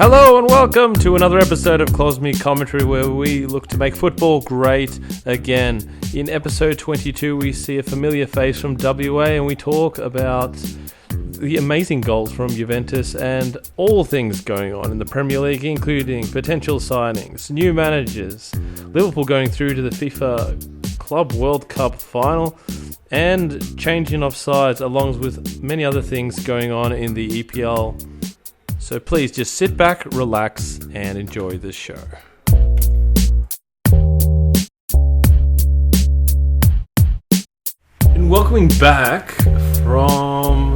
Hello and welcome to another episode of Klosmi Commentary, where we look to make football great again. In episode 22 we see a familiar face from WA and we talk about the amazing goals from Juventus and all things going on in the Premier League, including potential signings, new managers, Liverpool going through to the FIFA Club World Cup final, and changing of sides, along with many other things going on in the EPL. So please just sit back, relax, and enjoy this show. And welcoming back from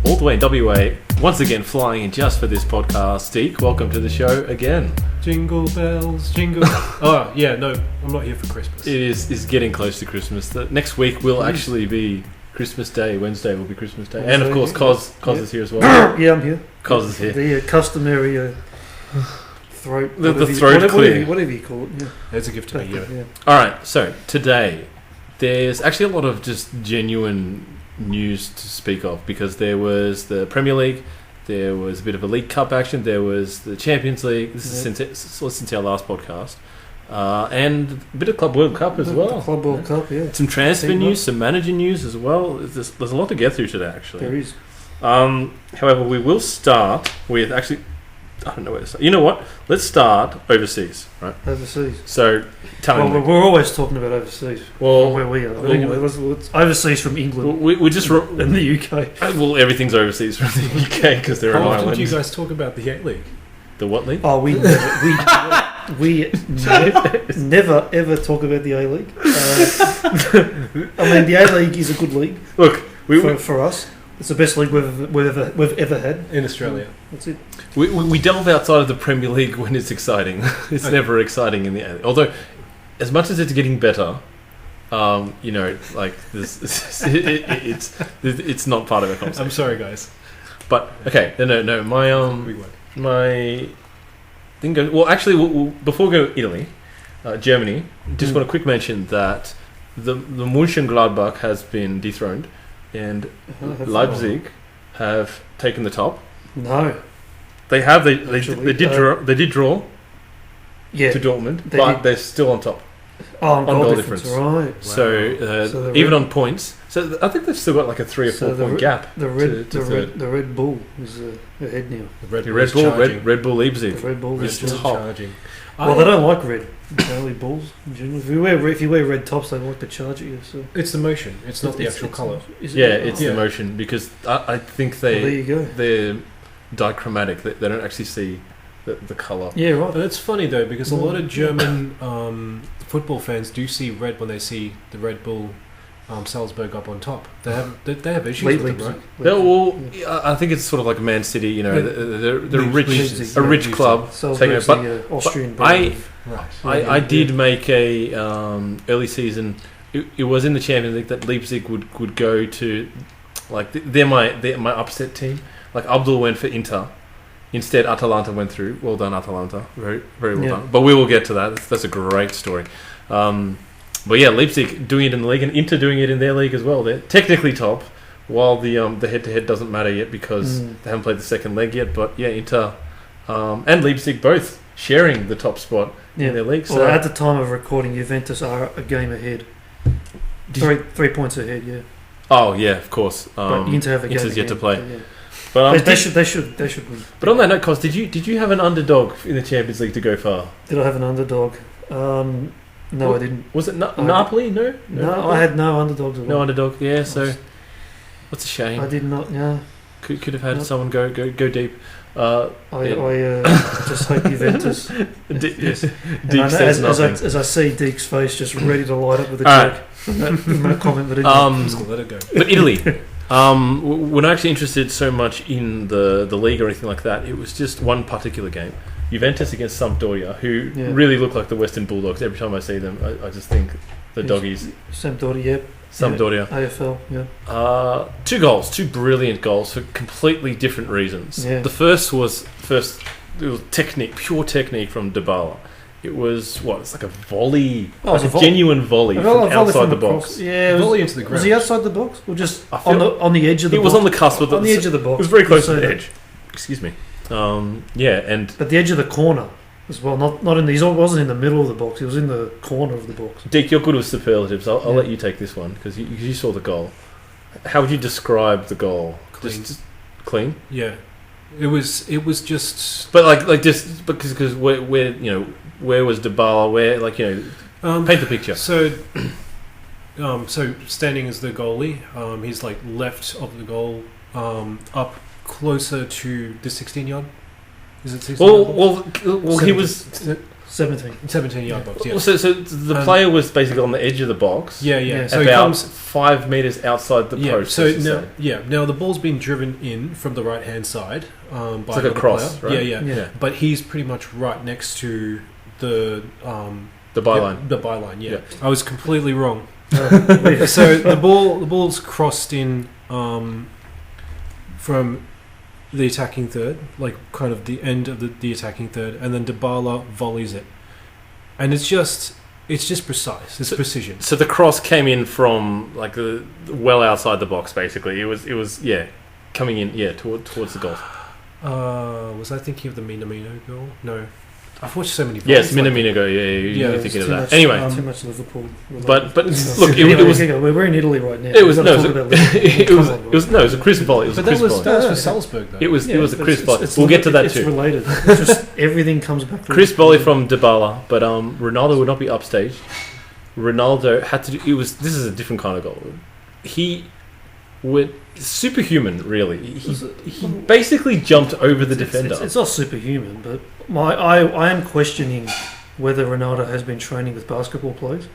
all the way in WA, once again flying in just for this podcast, Deke, welcome to the show again. Jingle bells, jingle. Oh, yeah, no, I'm not here for Christmas. It is getting close to Christmas. The next week will actually be Christmas Day. Wednesday will be Christmas Day. And of course, Cos is here as well. Yeah, I'm here. Cos is here. The customary throat. The throat clear. Whatever you call it. Yeah. It's a gift to me, yeah. Alright, so today, there's actually a lot of just genuine news to speak of, because there was the Premier League, there was a bit of a League Cup action, there was the Champions League. This is since our last podcast. And a bit of Club World Cup as well. Club World Cup, yeah. Some transfer news, some manager news as well. There's a lot to get through today, actually. There is. However, we will start with I don't know where to start. You know what? Let's start overseas, right? Overseas. So, we're always talking about overseas. Well, where we are. Anyway, it's overseas from England. We just in the UK. Well, everything's overseas from the UK because they're an island. How island. often do you guys talk about the A-League? The what league? Oh, we never ever talk about the A-League. I mean, the A-League is a good league. Look, for us, it's the best league we've ever had in Australia. That's it. We delve outside of the Premier League when it's exciting. It's never exciting in the A-League. Although, as much as it's getting better, like this, it's not part of our conversation. I'm sorry, guys. But okay, no. My thing goes. Well, actually, before we go to Italy, Germany, just want to quick mention that the Mönchengladbach has been dethroned, and Leipzig have taken the top. No, they have. They did draw. Yeah, to Dortmund, they're still on top. Oh, on goal difference, right? Wow. So even on points, so I think they've still got like a 3 or 4 point gap. The Red Bull is ahead now. Red Bull Leipzig. The Red Bull is top. Charging. Well, they don't like red. Only bulls in general. If you wear red tops, they like to charge at you. So it's the motion. It's not the actual colour. It's the motion, because I think there you go. They're dichromatic. They don't actually see the colour. Yeah, right. But it's funny though, because a lot of German football fans do see red when they see the Red Bull Salzburg up on top. They have issues with it, right? I think it's sort of like Man City. You know, they're Leipzig, a rich club. But Austrian. I did make a early season. It was in the Champions League that Leipzig would go to. Like they're my upset team. Like Abdul went for Inter. Instead, Atalanta went through. Well done, Atalanta. Very, very well done. But we will get to that. That's a great story. But yeah, Leipzig doing it in the league, and Inter doing it in their league as well. They're technically top, while the head-to-head doesn't matter yet because they haven't played the second leg yet. But yeah, Inter and Leipzig both sharing the top spot in their league. So well, at the time of recording, Juventus are a game ahead. 3 points ahead, yeah. Oh yeah, of course. But Inter have a game Inter's yet to play. Yeah. But they should win. But on that note, Cos, did you have an underdog in the Champions League to go far? Did I have an underdog? No, I didn't. Was it Napoli? No, I had no underdogs at all. No underdog. Yeah, so what's a shame. I did not. Yeah, could have had someone go deep. I just hope Juventus. Deek says nothing. As I see Deke's face just ready to light up with a joke from that comment, but just let it go. But Italy. We're not actually interested so much in the league or anything like that. It was just one particular game. Juventus against Sampdoria, who really look like the Western Bulldogs. Every time I see them, I just think the doggies. Sampdoria, AFL, yeah. 2 goals, 2 brilliant goals for completely different reasons. Yeah. The first was technique, pure technique from Dybala. It was it's like a volley, a genuine volley from outside the box. Yeah, volley into the ground. Was he outside the box or just on the edge of the box? It was on the cusp of on the edge of the box. It was very close to the edge. Excuse me. But the edge of the corner as well, not in the, he wasn't in the middle of the box, he was in the corner of the box. Dick, you're good with superlatives. I'll let you take this one because you saw the goal. How would you describe the goal? Clean. Just clean? Yeah. It was just... But just because where was Dybala? Paint the picture. So standing as the goalie, he's like left of the goal, up closer to the 16-yard. Is it 16? Well, he was 17-yard box. Yeah. So the player was basically on the edge of the box. Yeah. So about 5 meters outside the post. So now the ball's been driven in from the right hand side. By it's like a cross, player. right? Yeah. But he's pretty much right next to the byline. The byline. Yeah. I was completely wrong. So the ball's crossed in from the attacking third, like kind of the end of the attacking third, and then Dybala volleys it, and it's just precise. It's precision. So the cross came in from like well outside the box. Basically, it was coming in towards the goal. Was I thinking of the Minamino goal? No. I've watched so many. Yes, Minamino goal. You're thinking of that. Much, anyway, too much Liverpool. But look, it was. We're in Italy right now. It was it was a crisp volley. It was but a crisp volley. That was for Salzburg though. It was a crisp volley. We'll get to that too. It's related. It's just everything comes back. Crisp volley from Dybala, but Ronaldo would not be upstaged. Ronaldo had to do. This is a different kind of goal. He would superhuman. Really, he basically jumped over the defender. It's not superhuman, but I am questioning whether Ronaldo has been training with basketball players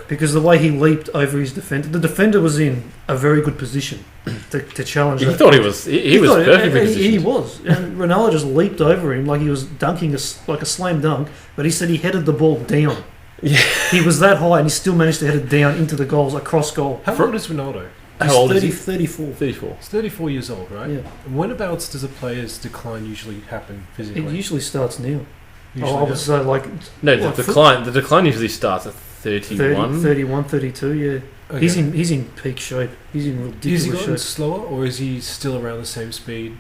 because the way he leaped over his defender, the defender was in a very good position to challenge. He thought he was perfectly positioned. He was, and Ronaldo just leaped over him like he was dunking like a slam dunk. But he said he headed the ball down. Yeah. He was that high, and he still managed to head it down into the goals, across goal. How old is Ronaldo? He's How old is he? 34. 34. He's 34 years old, right? Yeah. Whenabouts does a player's decline usually happen physically? It usually starts now. Usually I would say the decline usually starts at 31. 31, 32, yeah. Okay. He's in peak shape. He's in ridiculous shape. Has he gotten shape. slower, or is he still around the same speed?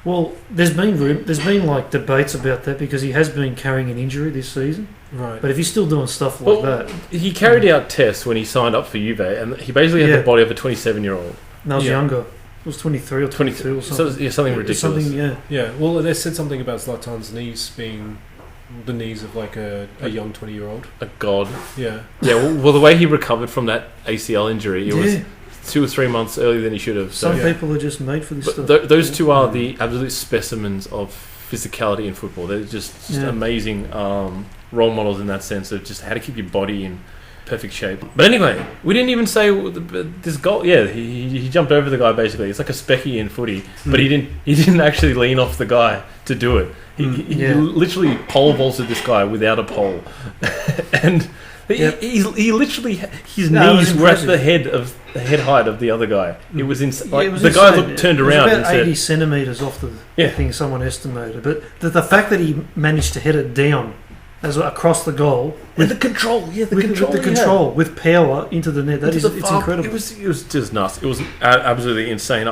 Well, there's been like debates about that because he has been carrying an injury this season. Right. But if he's still doing stuff like that, he carried out tests when he signed up for Juve, and he basically had the body of a 27-year-old. And I was younger. It was 23 or 22 or something. Something ridiculous. Yeah. Well, they said something about Zlatan's knees being the knees of like a young 20-year-old. A god. Yeah. Yeah. Well, the way he recovered from that ACL injury, it was 2 or 3 months earlier than he should have. Some people are just made for this stuff. Those two are the absolute specimens of physicality in football. They're just amazing role models in that sense of just how to keep your body in perfect shape. But anyway, we didn't even say this goal. Yeah, he jumped over the guy basically. It's like a specky in footy, but he didn't actually lean off the guy to do it. He literally pole vaulted this guy without a pole, and he literally his knees were at the head height of the other guy. It was insane. The guy turned around about and said 80 centimeters off the thing someone estimated. But the fact that he managed to head it down as across the goal with the control, with power into the net. It's incredible. It was just nuts. It was absolutely insane.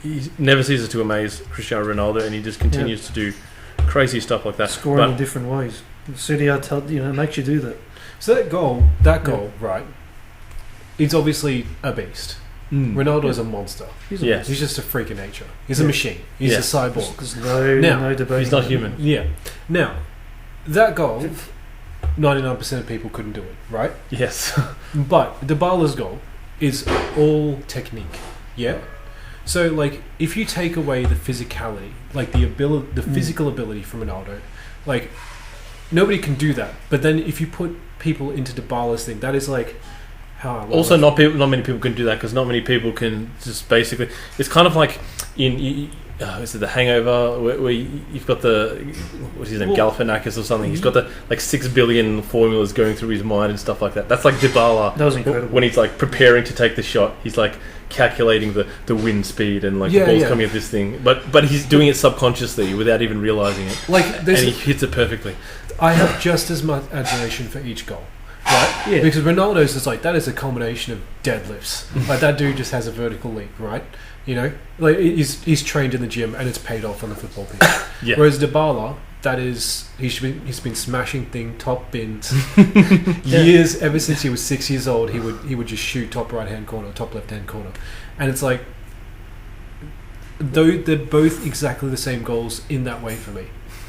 He never ceases to amaze Cristiano Ronaldo, and he just continues to do crazy stuff like that. Scoring in different ways. CDR makes you do that. So that goal, right? It's obviously a beast. Ronaldo is a monster. He's just a freak of nature. He's a machine. He's a cyborg. There's no debate. He's not human. Yeah. Now, that goal, 99% of people couldn't do it, right? Yes. But Dybala's goal is all technique. Yeah. So, like, if you take away the physicality, like the physical ability from Ronaldo, like, nobody can do that. But then if you put people into Dybala's thing, that is like how. Also, not many people can do that because not many people can just basically. It's kind of like is it The Hangover where you've got what's his name, Galifianakis or something. He's got the 6 billion formulas going through his mind and stuff like that. That's like Dybala. That was incredible. When he's like preparing to take the shot, he's like calculating the wind speed and the ball's coming at this thing. But he's doing it subconsciously without even realizing it. And he hits it perfectly. I have just as much admiration for each goal. Right? right? Yeah. Because Ronaldo's is like, that is a combination of deadlifts. Like, that dude just has a vertical leap, right? You know? Like, he's trained in the gym and it's paid off on the football pitch. Yeah. Whereas Dybala, that is, he's been smashing top bins. Years, ever since he was 6 years old, he would just shoot top right-hand corner, top left-hand corner. And it's like, though they're both exactly the same goals in that way for me.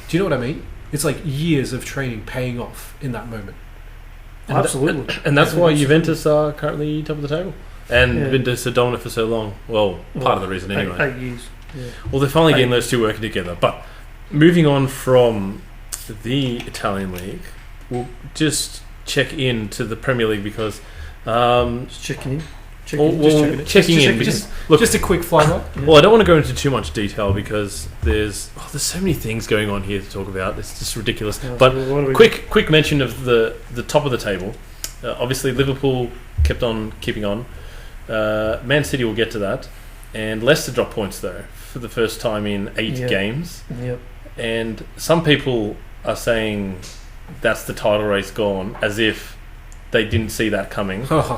Do you know what I mean? It's like years of training paying off in that moment. And Absolutely. And that's why Juventus are currently top of the table. And been so dominant for so long. Well, part of the reason anyway. 8 years. Yeah. Well, they're finally getting those two working together. But moving on from the Italian league, we'll just check in to the Premier League because... Just checking in. Checking in. Just a quick fly-up. Yeah. Well, I don't want to go into too much detail because there's so many things going on here to talk about. It's just ridiculous. But quick mention of the top of the table. Obviously, Liverpool kept on keeping on. Man City will get to that. And Leicester dropped points, though, for the first time in 8 games. Yep. And some people are saying that's the title race gone, as if they didn't see that coming. But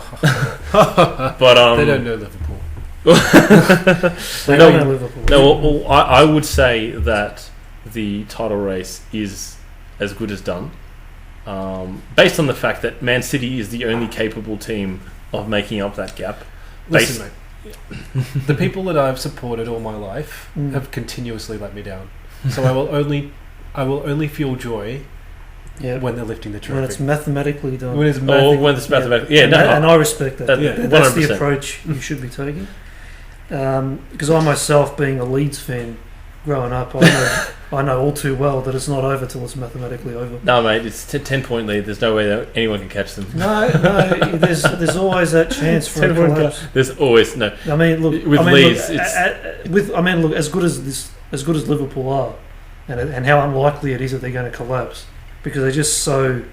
they don't know Liverpool. They don't know Liverpool. No, well, I would say that the title race is as good as done, based on the fact that Man City is the only capable team of making up that gap. Listen, mate, the people that I've supported all my life have continuously let me down. So I will only feel joy when they're lifting the trophy. When it's mathematically done. When it's mathematically... and I respect that. That's 100%. the approach you should be taking. Because I myself, being a Leeds fan growing up, I know all too well that it's not over till it's mathematically over. No, mate, it's a 10-point lead. There's no way that anyone can catch them. No, there's always that chance for a collapse. There's always no. I mean, look, Leeds, as good as Liverpool are, and how unlikely it is that they're going to collapse. Because they're just so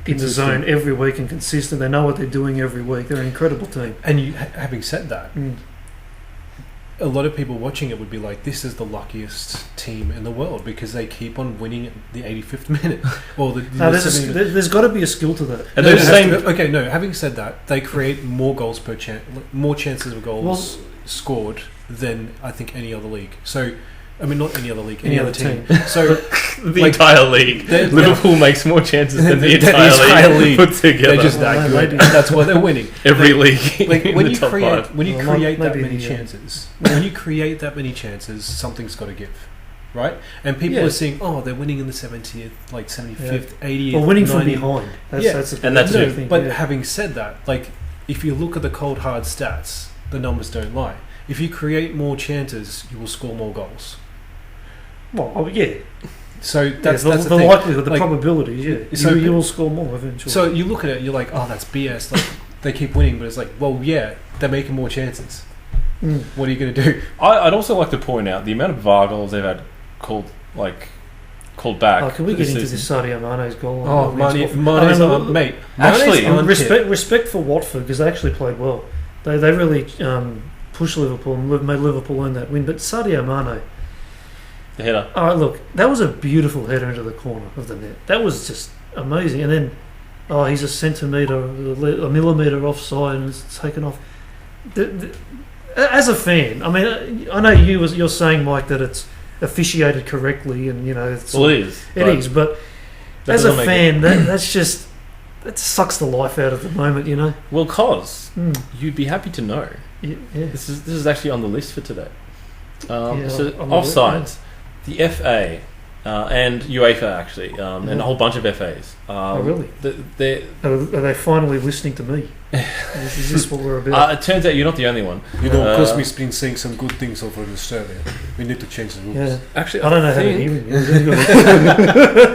in the zone every week and consistent. They know what they're doing every week. They're an incredible team. And having said that, a lot of people watching it would be like, this is the luckiest team in the world because they keep on winning at the 85th minute. Or there's got to be a skill to that. And having said that, they create more goals per chance, more chances of goals scored than I think any other league. So, I mean, not any other league, any other team. So the entire league. Liverpool makes more chances than the entire league put together. They're just that good. That's why they're winning. Every league. Like when you create that many chances, something's got to give, right? And people are seeing, they're winning in the 70th, like 75th, 80th, or winning 90th. from behind. That's it. But having said that, like if you look at the cold hard stats, the numbers don't lie. If you create more chances, you will score more goals. Well, yeah. So that's the likelihood, the like, probability. Yeah. So you will score more eventually. So you look at it, you're like, that's BS. Like they keep winning, but it's like, well, yeah, they're making more chances. What are you going to do? I'd also like to point out the amount of VAR goals they've had called back. Can we get into this Sadio Mane's goal? Mate. Actually, respect for Watford because they actually played well. They really pushed Liverpool and made Liverpool earn that win. But Sadio Mane. The header. All right, look, that was a beautiful header into the corner of the net. That was just amazing. And then, he's a millimetre offside and it's taken off. As a fan, I mean, I know you're saying, Mike, that it's officiated correctly, and it is. It is, but as a fan, that sucks the life out of the moment, Well, you'd be happy to know. Yeah. This is actually on the list for today. So offsides. The FA and UEFA actually, and a whole bunch of FAs. Really? Are they finally listening to me? Is this what we're about? It turns out you're not the only one. Klosmi's been saying some good things over in Australia. We need to change the rules. Yeah. Actually, I don't know how to hear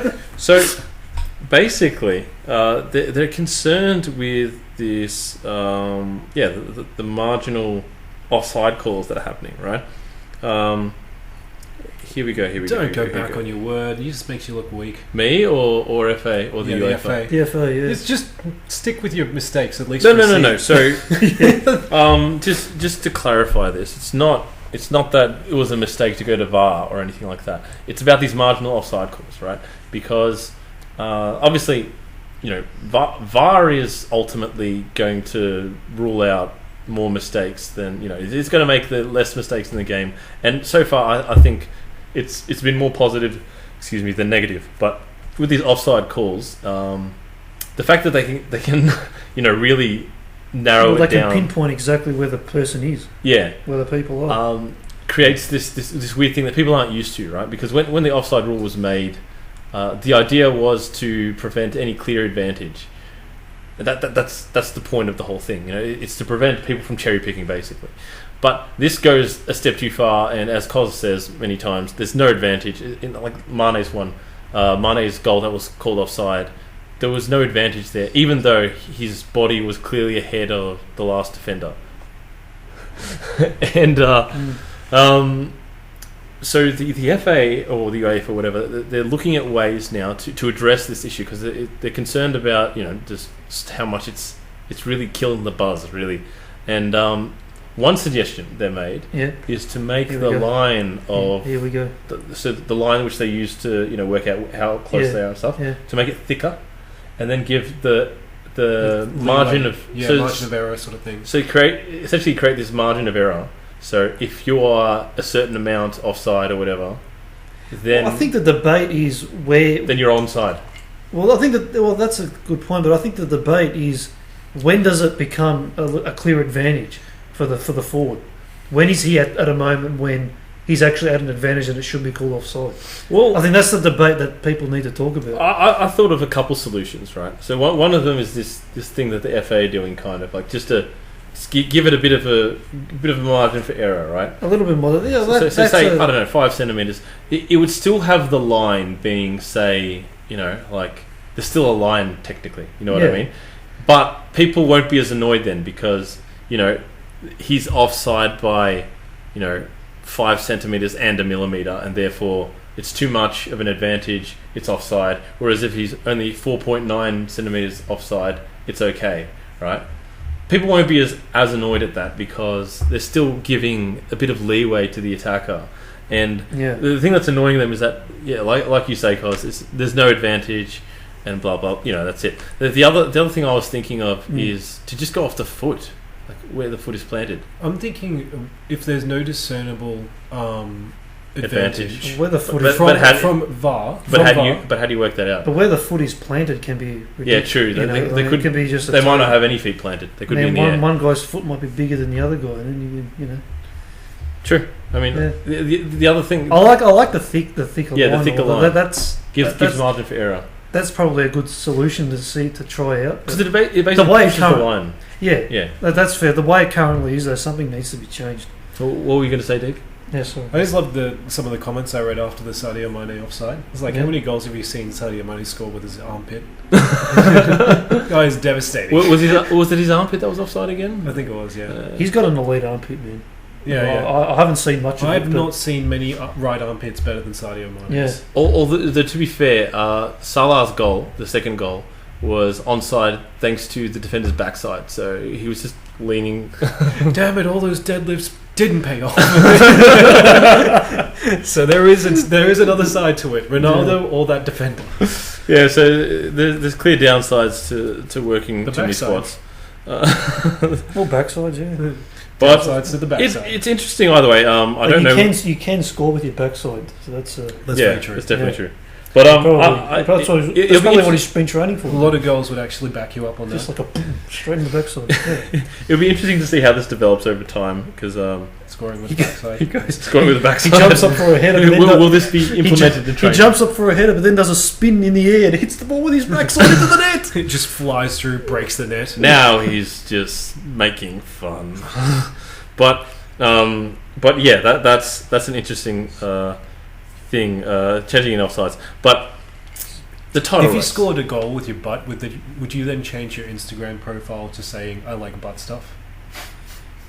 you. So basically, they're concerned with this. The marginal offside calls that are happening, right? Here we go. Don't go back on your word. It just makes you look weak. Me or FA or the UEFA? The FA, yeah. It's just stick with your mistakes at least. No. So, just to clarify this, it's not that it was a mistake to go to VAR or anything like that. It's about these marginal offside calls, right? Because obviously, VAR is ultimately going to rule out more mistakes than it's going to make the less mistakes in the game. And so far, I think it's been more positive, than negative. But with these offside calls, the fact that they can really narrow it down, they can pinpoint exactly where the person is, where the people are, creates this weird thing that people aren't used to, right? Because when the offside rule was made, the idea was to prevent any clear advantage. That's the point of the whole thing. It's to prevent people from cherry picking, basically. But this goes a step too far, and as Cos says many times, there's no advantage. In like Mane's goal that was called offside, there was no advantage there, even though his body was clearly ahead of the last defender. And so the FA or the UEFA or whatever, they're looking at ways now to address this issue, because they're concerned about just how much it's really killing the buzz, really. And one suggestion they made is to make the line of here we go. The line which they use to work out how close they are and stuff, to make it thicker, and then give the margin of margin of error sort of thing. So essentially create this margin of error. So if you are a certain amount offside or whatever, then I think the debate is where then you're onside. Well, I think that's a good point, but I think the debate is when does it become a clear advantage for the forward? When is he at a moment when he's actually at an advantage and it should be called offside? Well, I think that's the debate that people need to talk about. I thought of a couple solutions, right? So one of them is this thing that the FA are doing, kind of like just to give it a bit of a margin for error, right? A little bit more. Yeah, so say I don't know, 5 centimeters. It would still have the line being, say, like there's still a line technically. You know what I mean? But people won't be as annoyed then because he's offside by 5 centimeters and a millimeter, and therefore it's too much of an advantage. It's offside. Whereas if he's only 4.9 centimeters offside, it's okay, right? People won't be as annoyed at that because they're still giving a bit of leeway to the attacker. And the thing that's annoying them is that, like you say, Cos, there's no advantage and blah, blah, that's it. The other thing I was thinking of is to just go off the foot, like where the foot is planted. I'm thinking if there's no discernible advantage where the foot is from VAR. But how do you work that out? But where the foot is planted can be ridiculous. Yeah, true. They could be just. They might not have any feet planted. They could be in the air. One guy's foot might be bigger than the other guy, and then True. I mean, the other thing. I like the thicker line. Yeah, the thicker line. That gives margin for error. That's probably a good solution to try out. Because it basically pushes the line. Yeah. That's fair. The way it currently is, though, something needs to be changed. So what were you going to say, Deke? Yeah, sorry. I just love some of the comments I read after the Sadio Mane offside. It's like, how many goals have you seen Sadio Mane score with his armpit? Guy is devastating. Was it his armpit that was offside again? I think it was, yeah. He's got an elite armpit, man. Yeah. I haven't seen much of it. I've not seen many right armpits better than Sadio Mane's. Yeah. Although, to be fair, Salah's goal, the second goal, was onside thanks to the defender's backside. So he was just leaning. Damn it! All those deadlifts didn't pay off. So there is another side to it. Ronaldo or that defender. Yeah. So there's clear downsides to working too many squats. Well, backsides, yeah. But to the backside. It's interesting either way. I don't know. You can score with your backside, so that's very true. That's definitely true. But that's probably what he's been training for. A lot of goals would actually back you up on just that. Just like a straight in the backside. Yeah. It'll be interesting to see how this develops over time because scoring with the backside. Scoring with the backside. He jumps up for a header. Will this be implemented in training? He jumps up for a header, but then does a spin in the air and hits the ball with his backside into the net. It just flies through, breaks the net. Now he's just making fun. But yeah, that's an interesting thing, changing in offsides. But the title if you scored a goal with your butt, would you then change your Instagram profile to saying I like butt stuff?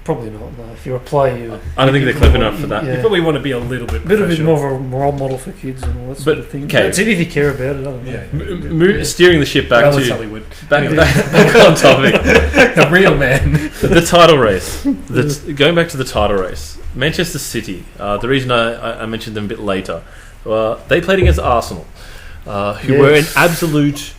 Probably not. No. If you're a player, I don't think they're clever enough for that. You probably want to be a little bit more of a role model for kids and all that sort of thing. Okay. That's it if you care about it. I don't know. Steering the ship back to Hollywood. Back on topic. A real man. The title race. Going back to the title race. Manchester City. The reason I mentioned them a bit later. They played against Arsenal, who were in absolute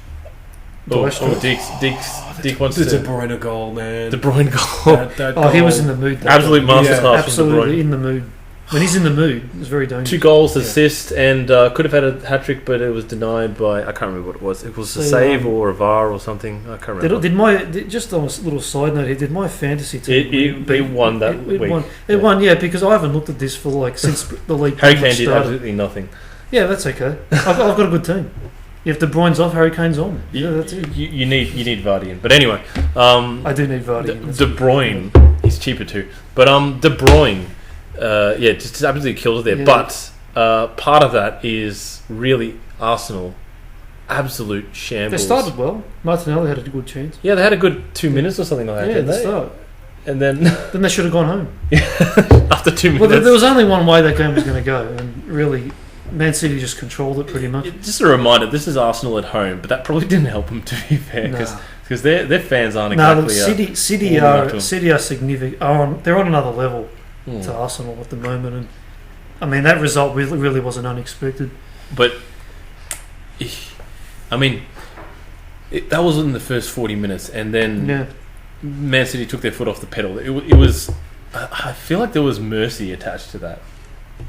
Deke wants The to... De Bruyne goal, man. De Bruyne goal. That Oh, he goal. was in the mood. that Absolute day. masterclass from De Absolutely Bruyne. in the mood. When he's in the mood, it's very dangerous. 2 goals, Yeah. assist, and could have had a hat-trick, but it was denied by... I can't remember what it was. It was a So, save or a VAR or something. I can't remember. Just on a little side note here, did my fantasy team It won that it week. won. It won, yeah, because I haven't looked at this for since the league Harry pretty much Kane did started. absolutely nothing. Yeah, that's okay. I've got a good team. If De Bruyne's off, Harry Kane's on. Yeah, that's it. You need Vardy in. But anyway, I do need Vardy. in. De Bruyne, he's cheaper too. But De Bruyne, just absolutely killed it there. Yeah. But part of that is really Arsenal, absolute They shambles. started well. Martinelli had a good chance. Yeah, they had a good 2 minutes or something like that. Yeah, didn't at the they? start. And then Then they should have gone home. after 2 minutes, Well, there was only one way that game was going to go, and really, Man City just controlled it pretty much. just a reminder, this is Arsenal at home, but that probably didn't help them, to be fair, because their fans aren't No, exactly... look, City warming up to 'em. are significant. They're on another level Hmm. to Arsenal at the moment, and I mean that result really wasn't unexpected. But I mean, that was in the first 40 minutes, and then Yeah, Man City took their foot off the pedal. It was. I feel like there was mercy attached to that,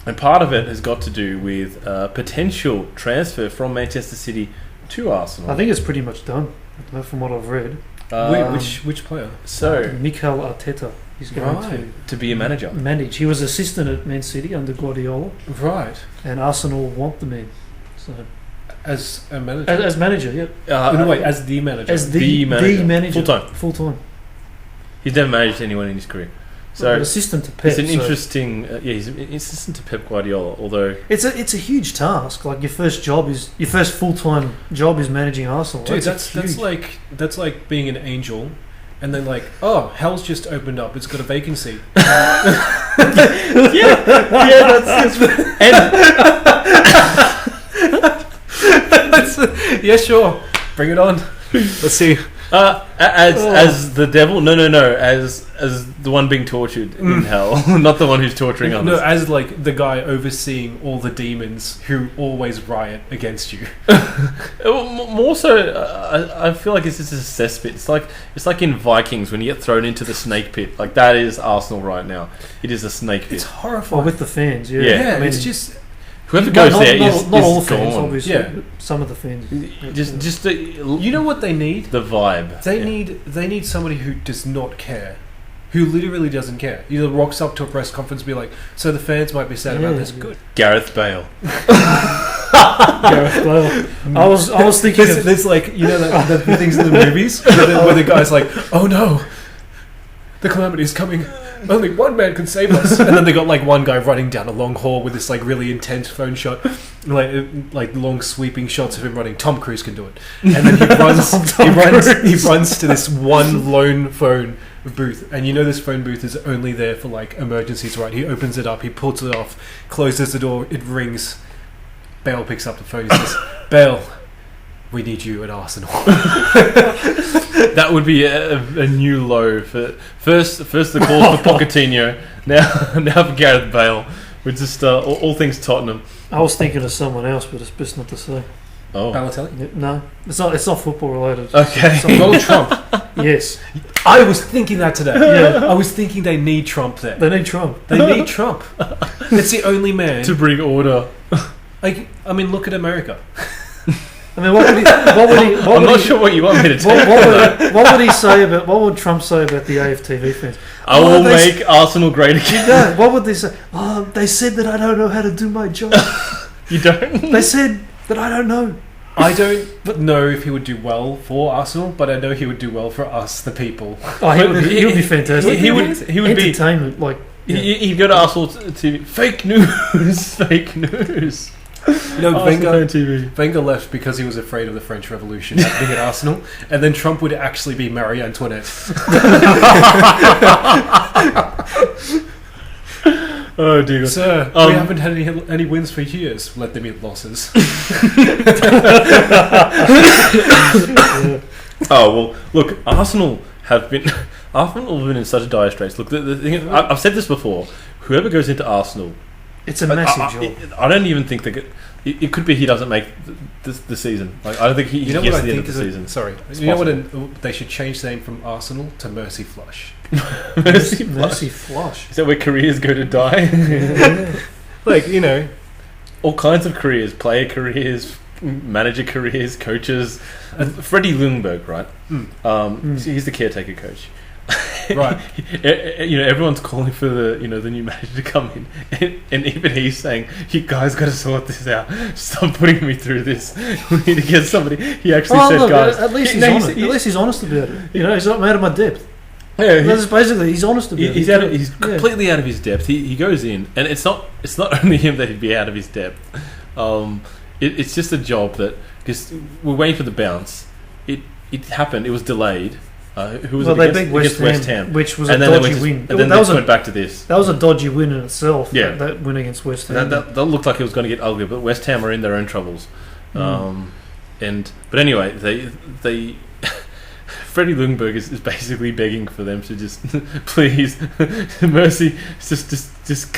and part of it has got to do with potential transfer from Manchester City to Arsenal. I think it's pretty much done from what I've read. Which player? so Mikel Arteta is going Right. to be a manager. to manage. He was assistant at Man City under Guardiola, Right. and Arsenal want the man. So As a manager. as manager, yeah, no, wait, as the manager. as the the manager. manager, Full-time. full time. He's never managed anyone in his career, so assistant to Pep. it's an so interesting. He's an assistant to Pep Guardiola, although. it's a huge task. Like your first full time job is managing Arsenal. Dude, that's huge. that's like being an angel, and then like, oh, hell's just opened up. It's got a vacancy. That's Yeah, sure. Bring it on. Let's see. as the devil? No. As the one being tortured in hell, not the one who's torturing others. No, as like the guy overseeing all the demons who always riot against you. More so, I feel like it's just a cesspit. It's like in Vikings when you get thrown into the snake pit. Like that is Arsenal right now. It is a snake pit. It's horrifying. with the fans. Yeah, Yeah. I mean, it's just Whoever goes there is not all fans, gone. obviously. Yeah. But some of the fans. Just you know what they need. the vibe. They Yeah. need somebody who does not care, who literally doesn't care. Either rocks up to a press conference and be like, so the fans might be sad about Yeah. this. Good. Gareth Bale. Gareth Bale. I was thinking of, There's like, you know, the things in the movies where the guy's like, oh no, the calamity is coming. Only one man can save us. And then they got like one guy running down a long hall with this like really intense phone shot, like long sweeping shots of him running. Tom Cruise can do it. And then he runs to this one lone phone booth, and you know this phone booth is only there for like emergencies, right? He opens it up, he pulls it off, closes the door, it rings. Bale picks up the phone. He says, "Bale, we need you at Arsenal." That would be a new low for first the call for Pochettino. Now for Gareth Bale. We're just all things Tottenham. I was thinking of someone else, but it's best not to say. Oh, Balotelli? No, it's not football related. okay. Donald Trump. Yes, I was thinking that today. Yeah. I was thinking they need Trump there. they need Trump. They need Trump. It's the only man. To bring order. Like, I mean, look at America. I mean, what would he Sure what you want me to take. what would he say about? What would Trump say about the AFTV fans? I will make Arsenal great again. No, what would they say? Oh, they said that I don't know how to do my job. You don't? They said that I don't know. I don't know if he would do well for Arsenal, but I know he would do well for us, the people. Oh, he would be fantastic. He would be. entertainment. Like, yeah. He'd go to Arsenal TV. Fake news. Fake news. You know, Arsenal TV. Wenger left because he was afraid of the French Revolution happening at Arsenal, and then Trump would actually be Marie Antoinette. Oh dear. Sir, we haven't had any wins for years. Let them eat losses. Oh well, look, Arsenal have been in such a dire straits. Look, the thing is, I've said this before. Whoever goes into Arsenal, It's a massive job. I don't even think it could be he doesn't make the season. Like I don't think he You know gets what to I the end think of is the season. sorry. It's You know possible. what? They should change the name from Arsenal to Mercy Flush. Mercy flush. Is that where careers go to die? Like, you know, All kinds of careers, player careers, manager careers, coaches. Freddie Ljungberg, right? He's the caretaker coach. right. Everyone's calling for the new manager to come in, and even he's saying, "You guys got to sort this out. Stop putting me through this. We need to get somebody." He actually said, Look, "Guys, at least he's honest. At least he's honest about it. You know, he's not out of my depth. yeah, That's basically he's honest about it. he's completely out of his depth. He goes in, and it's not only him that he'd be out of his depth. It's just a job that because we're waiting for the bounce. It happened. It was delayed. Who was They against? beat Against West Ham, which was and a then dodgy win. And then that they was went back to this. That was a dodgy win in itself. Yeah. that win against West Ham. That looked like it was going to get ugly, but West Ham are in their own troubles. But anyway, they Freddie Ljungberg is basically begging for them to just please mercy just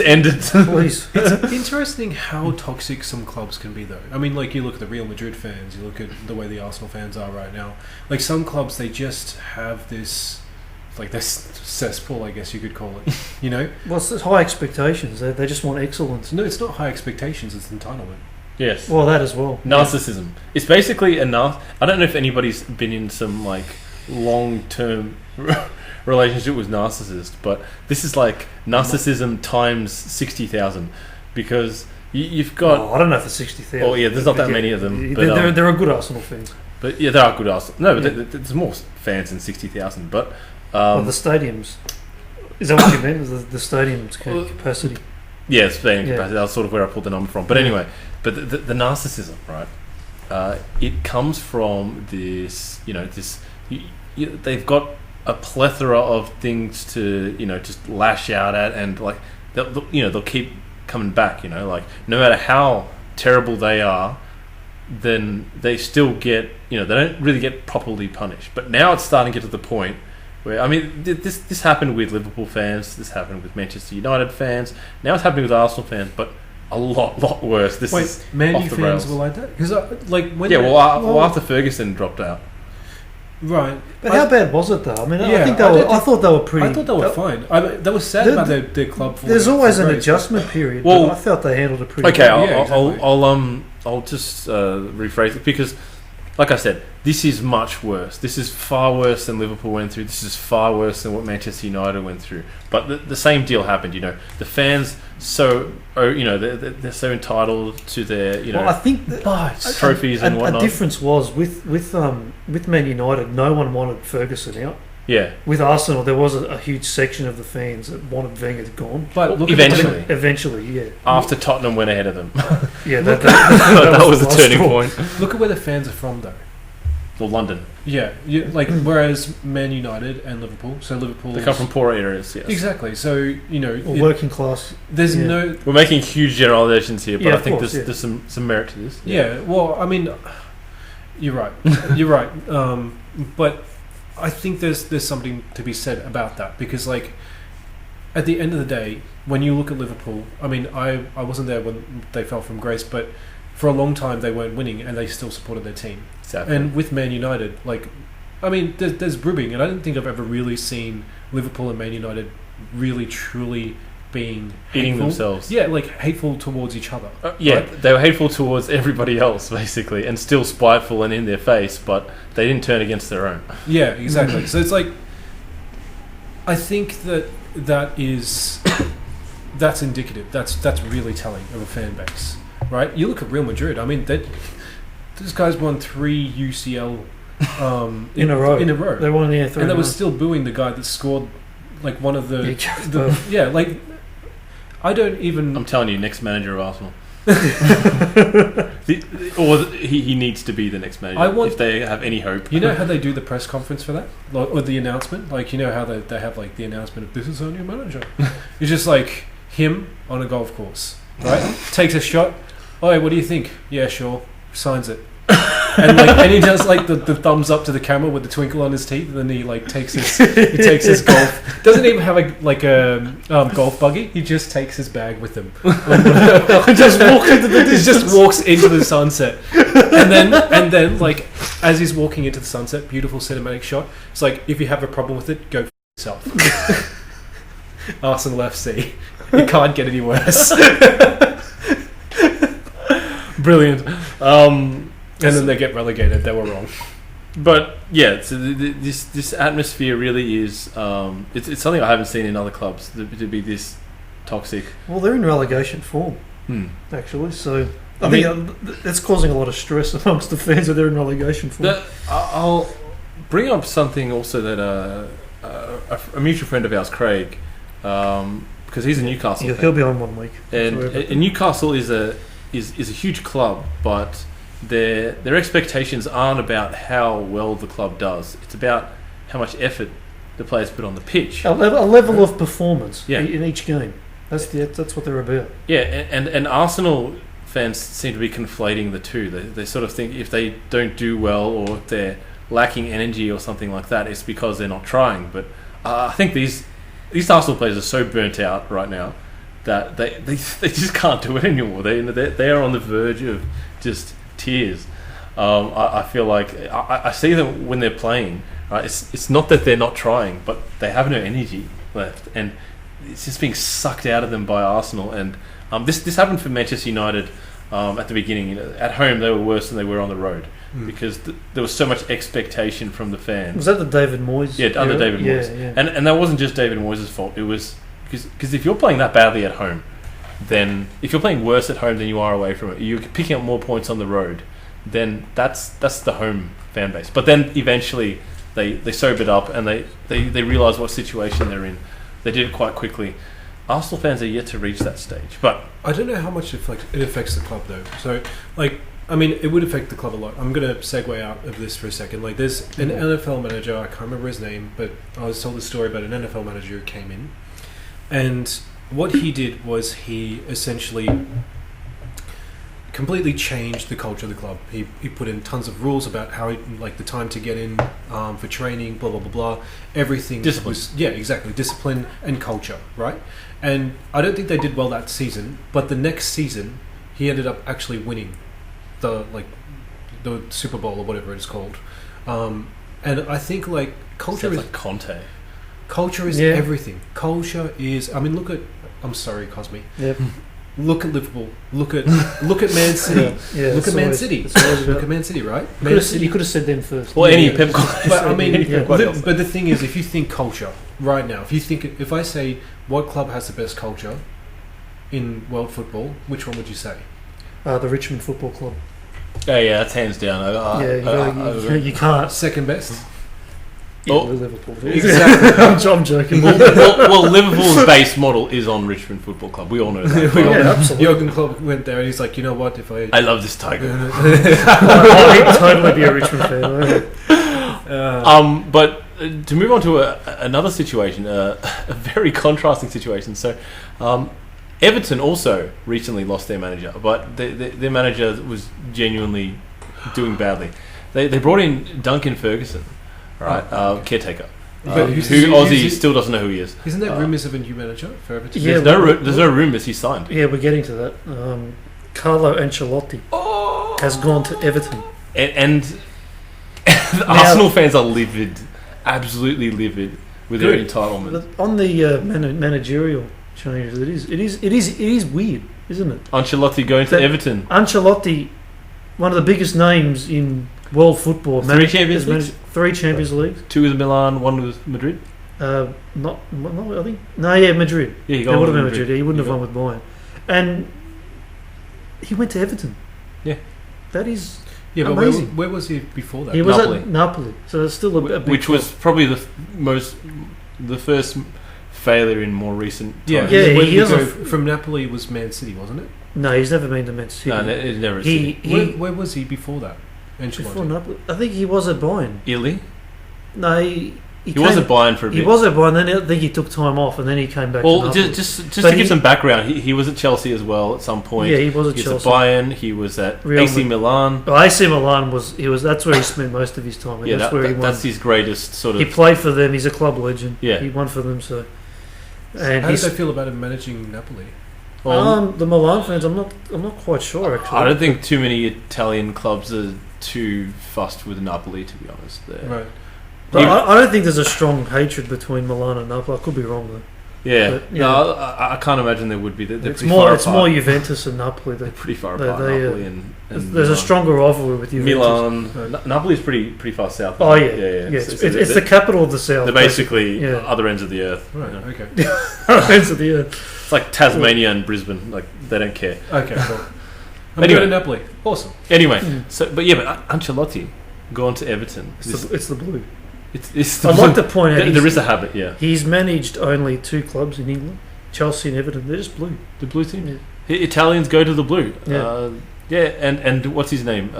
end it. Please. It's interesting how toxic some clubs can be, though. I mean, like, you look at the Real Madrid fans, you look at the way the Arsenal fans are right now. Like, some clubs, they just have this, like, this cesspool, I guess you could call it, you know? Well, it's high expectations. They just want excellence. No, it's not high expectations, it's entitlement. Yes. Well, that as well. Narcissism. It's basically enough. I don't know if anybody's been in some like long-term relationship with narcissist, but this is like narcissism times 60,000 because you've got. I don't know for 60,000. Oh yeah, there's not that many of them. But, there are good Arsenal fans. But yeah, there are good Arsenal. No, but there's more fans than 60,000. But Well, the stadiums. Is that what you meant? The stadium's capacity. Yeah, stadium Yeah. capacity. That's sort of where I pulled the number from. But anyway, but the narcissism, right? It comes from this. They've got a plethora of things to just lash out at, and like they'll keep coming back. Like no matter how terrible they are, then they still get they don't really get properly punished. But now it's starting to get to the point where this happened with Liverpool fans, this happened with Manchester United fans, now it's happening with Arsenal fans, but a lot worse. This is Man off U the fans rails. were like that? Because when after Ferguson dropped out. Right. But how bad was it though? I mean, Yeah, I thought they were pretty. I thought they were fine. They were sad about their club. There's always an grace. adjustment period. Well, but I felt they handled it pretty. Okay, well. exactly. I'll just rephrase it because, like I said, this is much worse. This is far worse than Liverpool went through. This is far worse than what Manchester United went through. But the same deal happened. The fans they're so entitled to their Well, I think trophies and whatnot. A difference was with Man United, no one wanted Ferguson out. Yeah. With Arsenal, there was a huge section of the fans that wanted Wenger gone. But look eventually. Eventually, yeah. After Tottenham went ahead of them. Yeah, that was the last turning straw. point. Look at where the fans are from, though. Well, London. Yeah, whereas Man United and Liverpool, so Liverpool They come from poorer areas, yes. exactly. So Or working class. there's yeah. no We're making huge generalizations here, but Yeah, I of think course, there's some merit to this. yeah. Well, I mean, you're right. You're right. But I think there's something to be said about that because like at the end of the day, when you look at Liverpool, I mean, I wasn't there when they fell from grace, but for a long time they weren't winning and they still supported their team. Exactly. And with Man United, like, I mean, there's bribbing, and I don't think I've ever really seen Liverpool and Man United really truly being eating hateful. themselves. Yeah, like hateful towards each other. Yeah, right? they were hateful towards everybody else, basically, and still spiteful and in their face, but they didn't turn against their own. Yeah, exactly. So it's like, I think that is that's indicative. That's really telling of a fan base, right? You look at Real Madrid. I mean, these guys won 3 UCL In a row. They won the 3 and they were still booing the guy that scored like one of the like. I don't even. I'm telling you, next manager of Arsenal. He needs to be the next manager if they have any hope. You know how they do the press conference for that, like, or the announcement? Like, you know how they have like the announcement of this is our new manager. It's just like him on a golf course, right? Takes a shot. Oh, what do you think? Yeah, sure. Signs it. and he does like the thumbs up to the camera with the twinkle on his teeth, and then he like takes his golf. Doesn't even have a golf buggy. He just takes his bag with him. Just walks into the distance. He just walks into the sunset, and then like as he's walking into the sunset, beautiful cinematic shot. It's like, if you have a problem with it, go f yourself. Arsenal FC. It can't get any worse. Brilliant. And then they get relegated. They were wrong. But yeah, so this atmosphere really is. It's something I haven't seen in other clubs to be this toxic. Well, they're in relegation form, actually. So I think that's causing a lot of stress amongst the fans that they're in relegation form. I'll bring up something also that a mutual friend of ours, Craig, because he's a Newcastle fan. He'll be on 1 week. And Newcastle is a huge club, but their expectations aren't about how well the club does. It's about how much effort the players put on the pitch. A level of performance in each game. That's what they're about. Yeah, and Arsenal fans seem to be conflating the two. They sort of think if they don't do well or if they're lacking energy or something like that, it's because they're not trying. But I think these Arsenal players are so burnt out right now that they just can't do it anymore. They are on the verge of just tears. I feel like I see them when they're playing. Right? It's not that they're not trying, but they have no energy left, and it's just being sucked out of them by Arsenal. And this happened for Manchester United at the beginning. At home they were worse than they were on the road because there was so much expectation from the fans. Was that the David Moyes? Yeah, under David Moyes. Yeah. And that wasn't just David Moyes' fault. It was because if you're playing that badly at home, then if you're playing worse at home than you are away from it, you're picking up more points on the road. Then that's the home fan base. But then eventually they sobered up and they realised what situation they're in. They did it quite quickly. Arsenal fans are yet to reach that stage, but I don't know how much it affects the club though. So, it would affect the club a lot. I'm going to segue out of this for a second. Like, there's an NFL manager, I can't remember his name, but I was told a story about an NFL manager who came in, and what he did was he essentially completely changed the culture of the club. He put in tons of rules about how the time to get in for training, blah blah blah blah. Everything discipline. Exactly, discipline and culture, right? And I don't think they did well that season, but the next season he ended up actually winning the Super Bowl or whatever it's called. And I think culture sounds is like Conte. Culture is everything. Culture is. I mean, look at. I'm sorry, Klosmi. Yep. Look at Liverpool. Look at Man City. Look at Man City. Look at Man City, right? You could have said them first. Well, any Pep. But I mean, but the thing is, if you think culture right now, if I say what club has the best culture in world football, which one would you say? The Richmond Football Club. Oh yeah, that's hands down. You can't. Second best. Liverpool. Exactly. I'm joking. Well, Liverpool's base model is on Richmond Football Club. We all know that. Absolutely. Jurgen Klopp went there and he's like, you know what? I love this tiger. I'd totally be a Richmond fan. But to move on to another situation, a very contrasting situation. So, Everton also recently lost their manager, but their manager was genuinely doing badly. They brought in Duncan Ferguson. Right, caretaker. Who Aussie still doesn't know who he is. Isn't there rumours of a new manager for Everton? Yeah, there's no rumours he signed. Yeah, we're getting to that. Carlo Ancelotti has gone to Everton. And the Arsenal fans are livid, absolutely livid with their entitlement. On the managerial changes, it is weird, isn't it? Ancelotti going to Everton. Ancelotti, one of the biggest names in world football. Three Champions Leagues? 3 Champions Leagues. 2 with Milan, 1 with Madrid? I think. No, yeah, Madrid. Yeah, he would have been Madrid. He wouldn't have won with Bayern. And he went to Everton. Yeah. That is amazing. But where was he before that? He was at Napoli. So it's still a big which was probably the first failure in more recent times. Yeah, from Napoli was Man City, wasn't it? No, he's never been to Man City. No, it's never where was he before that? Before Napoli, I think he was at Bayern. Italy? No, he He was at Bayern for a bit. He was at Bayern, then I think he took time off, and then he came back. Well, to Napoli. just to give some background, he was at Chelsea as well at some point. Yeah, he was at He was Chelsea. at Bayern. He was at Real AC Milan. Well, AC Milan was. That's where he spent most of his time. And Yeah, that's where he won. that's his greatest sort of. He played for them. He's a club legend. Yeah. He won for them. So, and How did they feel about him managing Napoli? the Milan fans, I'm not quite sure actually. I don't think too many Italian clubs are too fussed with Napoli, to be honest. Right. But I don't think there's a strong hatred between Milan and Napoli. I could be wrong though. Yeah, But, no, I can't imagine there would be. They're It's pretty more. far It's apart. more Juventus and Napoli. They're pretty far they- apart. they, Napoli and There's Milan. a stronger rivalry with Juventus. Milan. Napoli's pretty far south. Oh yeah, yeah. yeah. It's the capital of the south. They're basically Yeah. other ends of the earth. Right. you know. Okay. Ends of the earth. It's like Tasmania and Brisbane. Like they don't care. Okay. Cool. I'm Anyway. going to Napoli. Awesome. Anyway, Mm. but Ancelotti gone to Everton. It's the blue. It's I'd like to point out there is a habit. Yeah, he's managed only 2 clubs in England, Chelsea and Everton. They're just blue. the blue team. Yeah. Italians go to the blue. Yeah. And what's his name?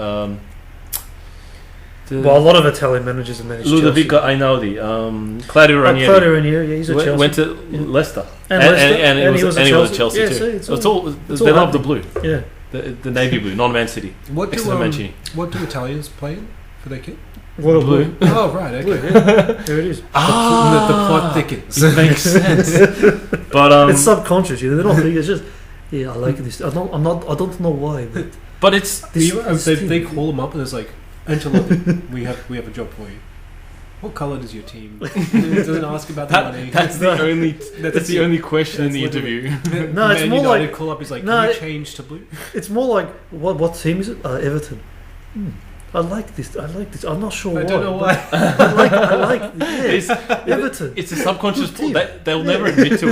Well, a lot of Italian managers have managed Ludovico Chelsea. Einaudi, Claudio Ranieri. Claudio Ranieri, yeah, he's at Chelsea. Went to Leicester. And Leicester, and he was at Chelsea yeah, too. See, It's all it's they all love the happening. blue, Yeah. the navy blue, non Man City. What Excellent Mancini. what do Italians play in for their kit? Royal blue. Oh, right. Okay. Blue, yeah. There it is. The plot thickens. It makes sense. But It's subconscious, you know. They're not thinking. It's just, yeah, I like this. I don't know why, but it's They call them up and it's like, Ancelotti, we have a job for you. What colour does your team? Doesn't ask about the money. that's the only question in the interview. No, it's more like call up. He's like, No, can you change to blue? it's more like what team is it? Everton. I like this. I'm not sure why. I don't know why. I like yeah. Everton. It's a subconscious pull. Team. They'll never admit to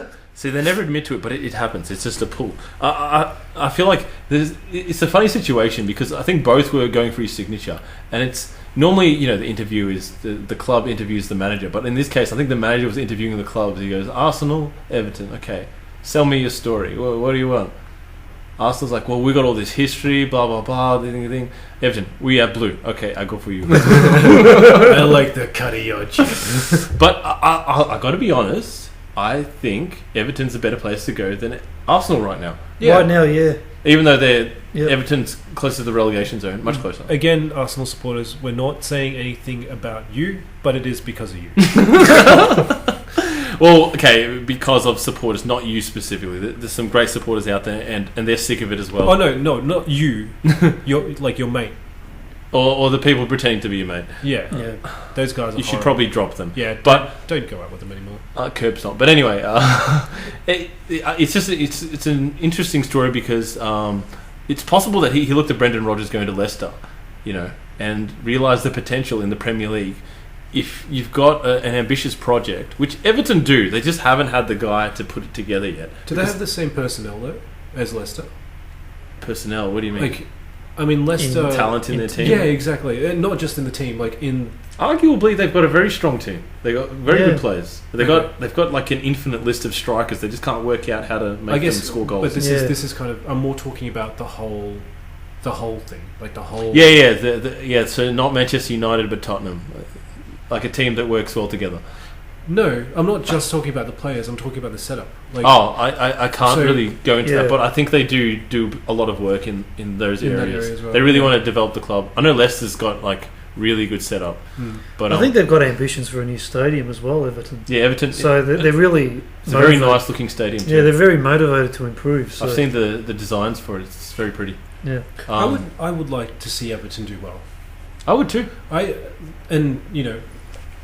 it. See, they never admit to it, but it happens. It's just a pull. I feel like it's a funny situation because I think both were going for his signature, and it's normally the interview is the club interviews the manager, but in this case, I think the manager was interviewing the clubs. He goes, Arsenal, Everton, okay, sell me your story. What do you want? Arsenal's like, well, we got all this history, blah blah blah. Thing. Everton, we have blue. Okay, I go for you. I like the cut of your chin. But I got to be honest. I think Everton's a better place to go than Arsenal right now. Right now, yeah. Even though they're Yep. Everton's close to the relegation zone, much closer. Again, Arsenal supporters, we're not saying anything about you, but it is because of you. Well, okay, because of supporters, not you specifically. There's some great supporters out there, and they're sick of it as well. Oh no, not you. your mate. Or the people pretending to be your mate. Yeah. Those guys are You should horrible. probably drop them. Yeah, But don't go out with them anymore. Curb's not. But anyway, it's just it's an interesting story because it's possible that he looked at Brendan Rodgers going to Leicester, and realised the potential in the Premier League. If you've got an ambitious project, which Everton do, they just haven't had the guy to put it together yet. Do they have the same personnel though as Leicester? Personnel? What do you mean? Like, I mean, Leicester Talent in their team? Yeah, exactly. And not just in the team, like in. Arguably, they've got a very strong team. They got very Yeah. good players. They've got like an infinite list of strikers. They just can't work out how to make them score goals. But this Yeah. is kind of. I'm more talking about the whole thing, like the whole. Yeah. So not Manchester United, but Tottenham, like a team that works well together. No, I'm not just talking about the players. I'm talking about the setup. Like, I can't So- really go into Yeah. that, but I think they do a lot of work in those In that areas. area as well, They really yeah. want to develop the club. I know Leicester's got like really good setup, but I think they've got ambitions for a new stadium as well, Everton. yeah, Everton. So they're really. It's a very motivated. nice looking stadium. Yeah, Too. they're very motivated to improve. So, I've seen the designs for it. It's very pretty. Yeah. I would like to see Everton do well. I would too.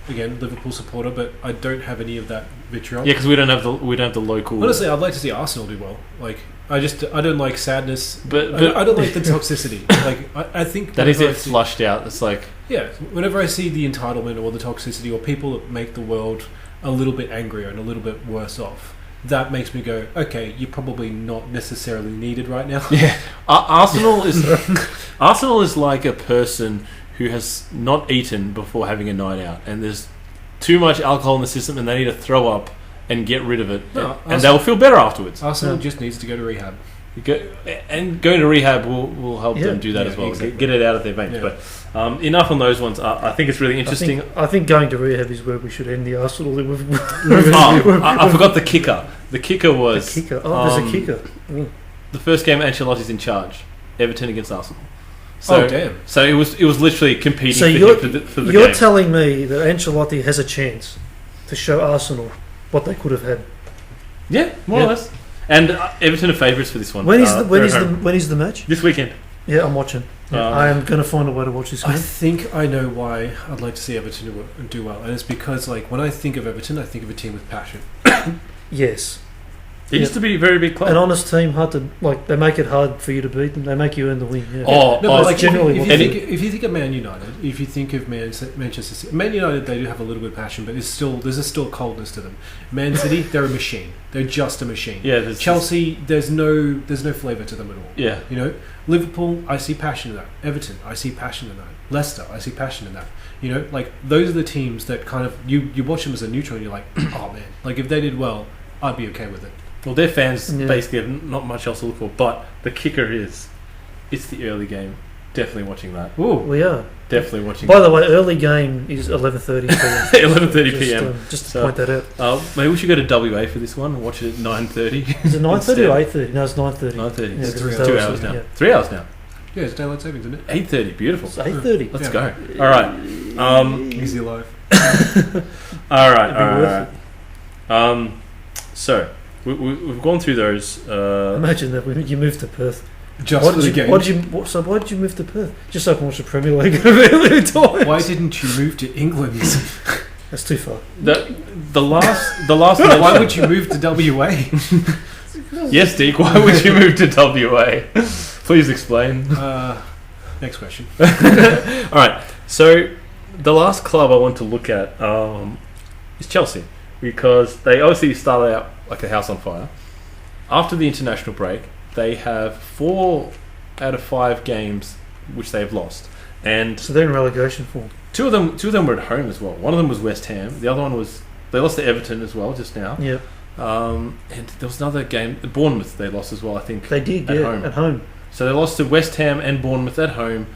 Again, Liverpool supporter, but I don't have any of that vitriol. Yeah, because we don't have the local. Honestly, I'd like to see Arsenal do well. Like, I don't like sadness, But I don't like the toxicity. Like, I think that is whenever it I see- flushed out. It's like Yeah, whenever I see the entitlement or the toxicity or people that make the world a little bit angrier and a little bit worse off, that makes me go, okay, you're probably not necessarily needed right now. yeah, Arsenal is like a person who has not eaten before having a night out, and there's too much alcohol in the system, and they need to throw up and get rid of it, No, and they'll feel better afterwards. Arsenal just needs to go to rehab. And going to rehab will help them do that as well. Exactly. Get it out of their veins. Yeah. But enough on those ones. I think it's really interesting. I think going to rehab is where we should end the Arsenal. I forgot the kicker. The kicker was... The kicker. Oh, there's a kicker. The first game Ancelotti's in charge. Everton against Arsenal. So, damn. So it was literally competing So for the you're game. telling me that Ancelotti has a chance to show Arsenal what they could have had. Yeah, more or less. And Everton are favourites for this one. When is the match? This weekend. Yeah, I'm watching. I am going to find a way to watch this game. I think I know why I'd like to see Everton do well, and it's because like when I think of Everton, I think of a team with passion. Yes. It used to be a very big club. An honest team, hard to like. They make it hard for you to beat them. They make you earn the win. Yeah. But like generally, if you think of Man United, if you think of Manchester City, Man United, they do have a little bit of passion, but there's still a coldness to them. Man City, they're a machine. They're just a machine. Yeah. Chelsea, there's no flavour to them at all. Yeah. You know, Liverpool, I see passion in that. Everton, I see passion in that. Leicester, I see passion in that. You know, like those are the teams that kind of you watch them as a neutral, and you're like, oh man, like if they did well, I'd be okay with it. Well, their fans basically have not much else to look for, but the kicker is, it's the early game. Definitely watching that. Ooh, we are definitely watching. By the way, early game is 11:30 p.m. 11:30 p.m. Just to point that out. Maybe we should go to WA for this one and watch it at 9:30. Is it 9:30 or 8:30? No, it's 9:30. 9:30. Yeah, It's 2 hours now. Yeah. 3 hours now. yeah, it's daylight savings, isn't it? 8:30. Beautiful. It's 8:30. Let's go. All right. Easy life. All right. It'd be worth So we've gone through those. Imagine that you moved to Perth. Just for the game. Why did you move to Perth? Just so I can watch the Premier League earlier times. Why didn't you move to England? That's too far. The last. Why would you move to WA? Yes, Deke. Why would you move to WA? Please explain. Next question. All right. So the last club I want to look at is Chelsea, because they obviously started out like a house on fire. After the international break, they have 4 out of 5 games which they have lost, and So they're in relegation form. two of them were at home as well. One of them was West Ham. The other one was they lost to Everton as well just now. Yeah, And there was another game, Bournemouth. They lost as well, I think. they did. At Yeah, home. at home. So they lost to West Ham and Bournemouth at home,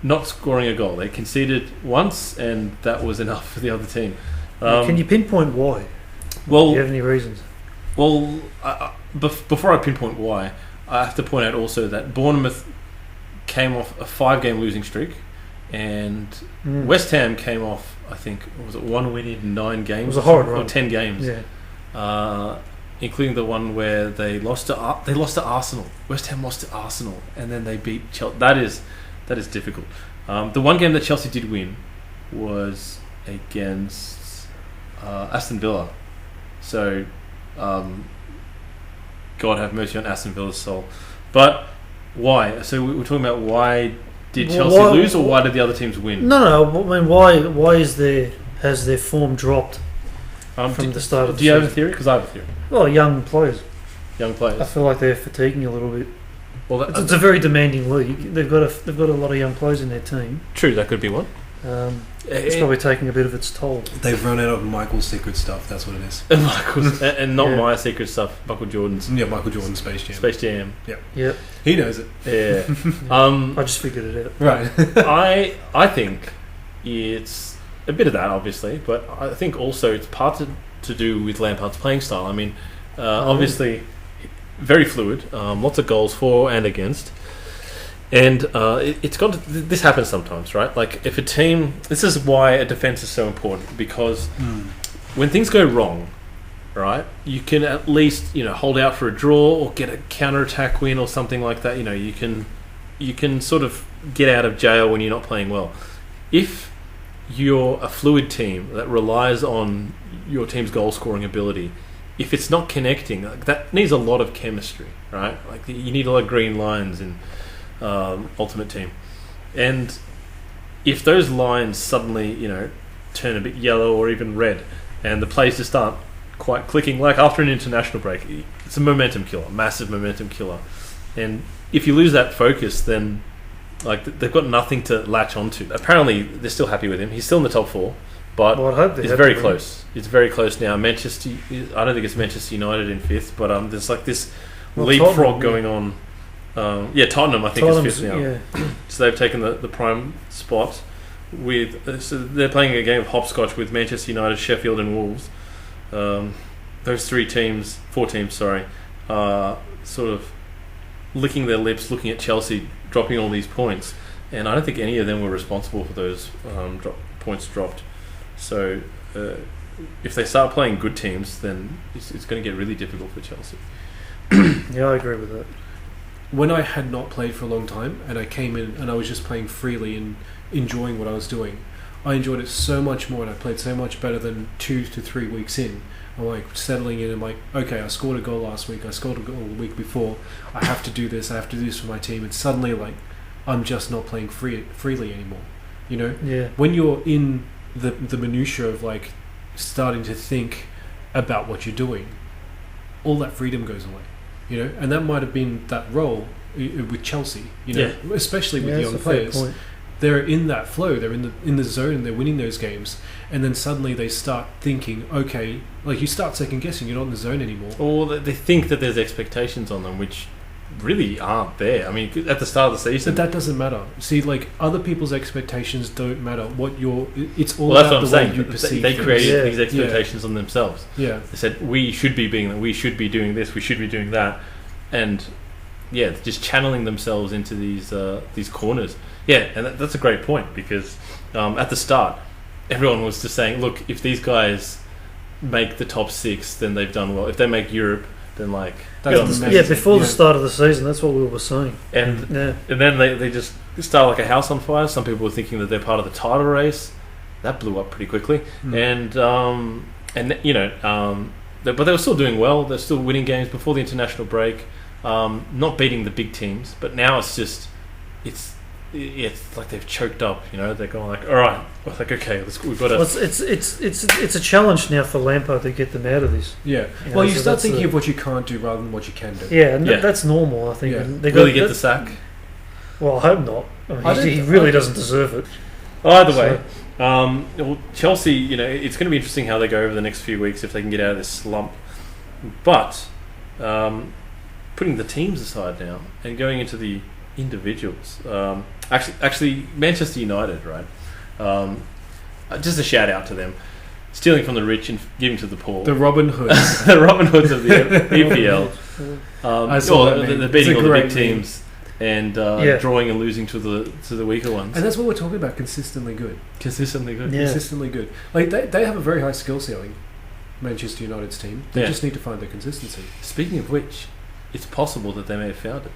not scoring a goal. They conceded once, and that was enough for the other team. Can you pinpoint why? Well, Do you have any reasons? Well, before I pinpoint why, I have to point out also that Bournemouth came off a 5-game losing streak, and West Ham came off, I think, was it 1 win in 9 games? It was a horrid or run. 10 games. Yeah. Including the one where they lost to Arsenal. West Ham lost to Arsenal, and then they beat Chelsea. That is difficult. The one game that Chelsea did win was against Aston Villa. So, God have mercy on Aston Villa's soul. But why? So we're talking about why did Chelsea lose, or why did the other teams win? No. I mean, why has their form dropped from the start of the season? Do you have a theory? Because I have a theory. Well, young players. Young players. I feel like they're fatiguing a little bit. Well, It's a very demanding league. They've got a lot of young players in their team. True, that could be one. It's probably taking a bit of its toll. They've run out of Michael's secret stuff. That's what it is. and not my secret stuff. Michael Jordan's. Yeah, Michael Jordan's Space Jam. Space Jam. Yep. He knows it. Yeah. I just figured it out. Right. I think it's a bit of that, obviously, but I think also it's part to do with Lampard's playing style. I mean, obviously, very fluid. Lots of goals for and against. And it's got to, this happens sometimes, right? Like if a team, this is why a defense is so important, because when things go wrong, right, you can at least hold out for a draw or get a counter-attack win or something like that. You can sort of get out of jail when you're not playing well. If you're a fluid team that relies on your team's goal-scoring ability, if it's not connecting, like, that needs a lot of chemistry, right? Like you need a lot of green lines in Ultimate Team, and if those lines suddenly turn a bit yellow or even red, and the plays just aren't quite clicking, like after an international break, it's a momentum killer, massive momentum killer. And if you lose that focus, then like they've got nothing to latch onto. Apparently, they're still happy with him. He's still in the top 4, but Well, I'd hope it's very close. It's very close now. Manchester, I don't think it's Manchester United in 5th, but there's like this leapfrog Tottenham, going on. Tottenham I think is fifth now. Yeah. So they've taken the prime spot with. So they're playing a game of hopscotch with Manchester United, Sheffield, and Wolves. Those four teams, sorry, sort of licking their lips, looking at Chelsea dropping all these points, and I don't think any of them were responsible for those points dropped. So if they start playing good teams, then it's going to get really difficult for Chelsea. Yeah, I agree with that. When I had not played for a long time and I came in and I was just playing freely and enjoying what I was doing, I enjoyed it so much more and I played so much better than 2 to 3 weeks in. I'm like settling in and like, okay, I scored a goal last week, I scored a goal the week before, I have to do this for my team, and suddenly like I'm just not playing freely anymore. You know? Yeah. When you're in the minutiae of like starting to think about what you're doing, all that freedom goes away. You know, and that might have been that role with Chelsea. You know, especially with young players, they're in that flow. They're in the zone. They're winning those games, and then suddenly they start thinking, okay, like you start second guessing. You're not in the zone anymore. Or they think that there's expectations on them, which really aren't there. I mean, at the start of the season, but that doesn't matter. See, like other people's expectations don't matter. It's all that's about what the I'm way you saying. perceive. They created things. these expectations on themselves. Yeah, they said we should be being that. We should be doing this. We should be doing that, and just channeling themselves into these corners. Yeah, and that's a great point because at the start, everyone was just saying, look, if these guys make the top 6, then they've done well. If they make Europe, then like before the start of the season, that's what we were saying. And then they just start like a house on fire. Some people were thinking that they're part of the title race. That blew up pretty quickly. But they were still doing well. They're still winning games before the international break, not beating the big teams. But now it's like they've choked up. You know, they're going like, all right, like okay, we've got to. Well, it's a challenge now for Lampard to get them out of this. Yeah. You start thinking of what you can't do rather than what you can do. Yeah, and that's normal. I think. Yeah. They really get the sack. Well, I hope not. I mean, he really doesn't deserve it. Either way, Chelsea. You know, it's going to be interesting how they go over the next few weeks if they can get out of this slump. But putting the teams aside now and going into the individuals. Actually, Manchester United, right? Just a shout out to them, stealing from the rich and giving to the poor. The Robin Hoods, the Robin Hoods of the EPL. They're beating all the big teams and drawing and losing to the weaker ones. And that's what we're talking about. Consistently good. Consistently good. Yeah. Consistently good. Like they have a very high skill ceiling. Manchester United's team. They just need to find their consistency. Speaking of which, it's possible that they may have found it.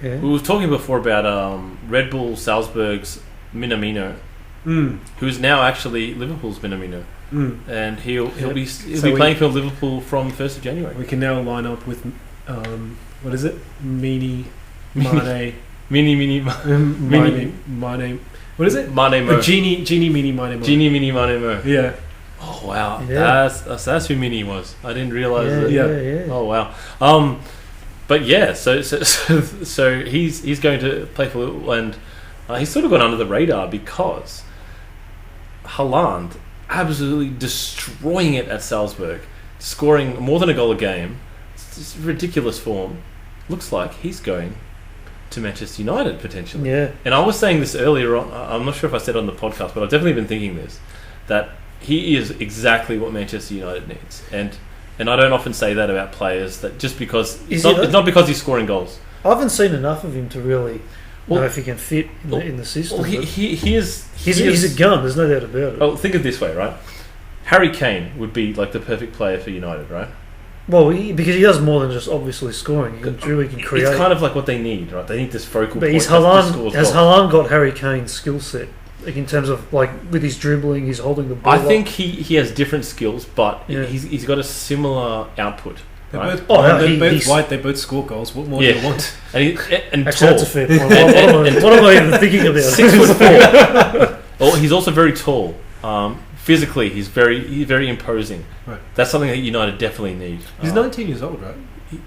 Yeah. We were talking before about Red Bull Salzburg's Minamino, who's now actually Liverpool's Minamino, and he'll be playing for Liverpool from 1st of January. We can now line up with what is it? Mini Mane. Mini. Mane. What is it? Mane Mo. Genie Mini Mane Mo. Genie Mini Mane Mo. Yeah. Oh wow. Yeah. That's who Mini was. I didn't realise that. Yeah. Oh wow. But yeah, so he's going to play for Liverpool, and he's sort of gone under the radar because Haaland absolutely destroying it at Salzburg, scoring more than a goal a game. It's just ridiculous form. Looks like he's going to Manchester United potentially. Yeah. And I was saying this earlier on. I'm not sure if I said it on the podcast, but I've definitely been thinking this, that he is exactly what Manchester United needs. And I don't often say that about players, that just because it's not because he's scoring goals. I haven't seen enough of him to really know if he can fit in the system. Well, he's a gun. There's no doubt about it. Oh, think of it this way, right? Harry Kane would be like the perfect player for United, right? Well, because he does more than just obviously scoring. He can create. It's kind of like what they need, right? They need this focal but point. Has Haaland got Harry Kane's skill set? Like in terms of like with his dribbling, he's holding the ball. I think he has different skills, but he's got a similar output. Right? They're both white. They both score goals. What more do you want? And actually, tall. that's a fair point. What am I even thinking about? 6'4". Well, he's also very tall. Physically, he's very imposing. Right. That's something that United definitely need. He's 19 years old, right?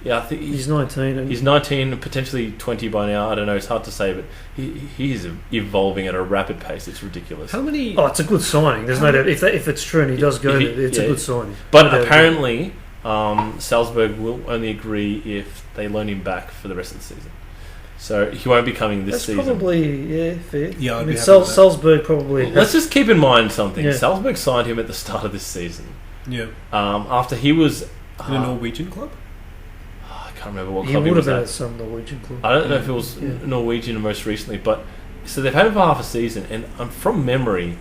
Yeah, I think he's 19. He's 19, potentially 20 by now. I don't know. It's hard to say, but he's evolving at a rapid pace. It's ridiculous. How many? Oh, it's a good signing. There's no doubt. If it's true and he does go there, it's a good signing. But apparently, Salzburg will only agree if they loan him back for the rest of the season. So he won't be coming this season. That's probably, fair. Yeah, I mean, Salzburg probably... Let's just keep in mind something. Yeah. Salzburg signed him at the start of this season. Yeah. After he was... In a Norwegian club? I can't remember what He club he would was have been at. at some Norwegian club. I don't know if it was Norwegian most recently, but... So they've had him for half a season, and from memory,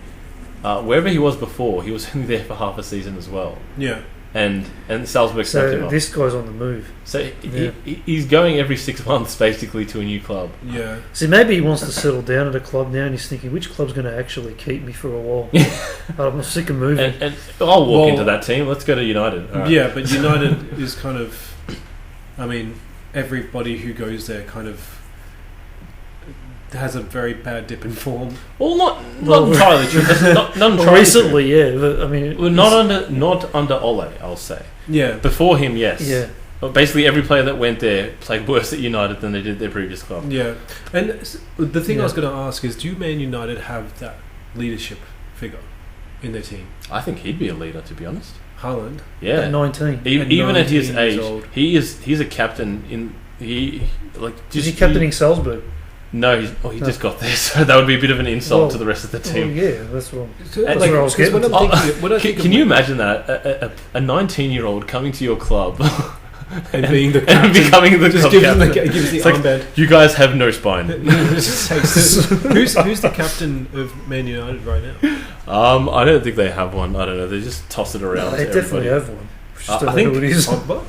wherever he was before, he was only there for half a season as well. Yeah. And Salzburg snapped him So up. this guy's on the move. So he's going every 6 months basically to a new club. Yeah. See, maybe he wants to settle down at a club now, and he's thinking, which club's going to actually keep me for a while? I'm sick of moving. And I'll walk into that team. Let's go to United. All right. Yeah, but United is kind of... I mean, everybody who goes there kind of has a very bad dip in form. Well, not entirely true. Not entirely recently, yeah. But, I mean, well, not under Ole, I'll say. Yeah. Before him, yes. Yeah. But basically, every player that went there played worse at United than they did their previous club. Yeah. And the thing I was going to ask is, do Man United have that leadership figure in their team? I think he'd be a leader, to be honest. Haaland? Yeah. At 19. Even at his 19 age, years old. he's a captain in Is he captaining Salzburg? No, he just got there, so that would be a bit of an insult to the rest of the Well, team. yeah, that's what And where I was getting to. Can you imagine that a 19-year-old coming to your club and being the and captain, becoming the just club gives the It's like, armband. you guys have no spine. Who's the captain of Man United right now? I don't think they have one. I don't know. They just toss it around. They to definitely everybody. have one. I I think think who it is. Pogba?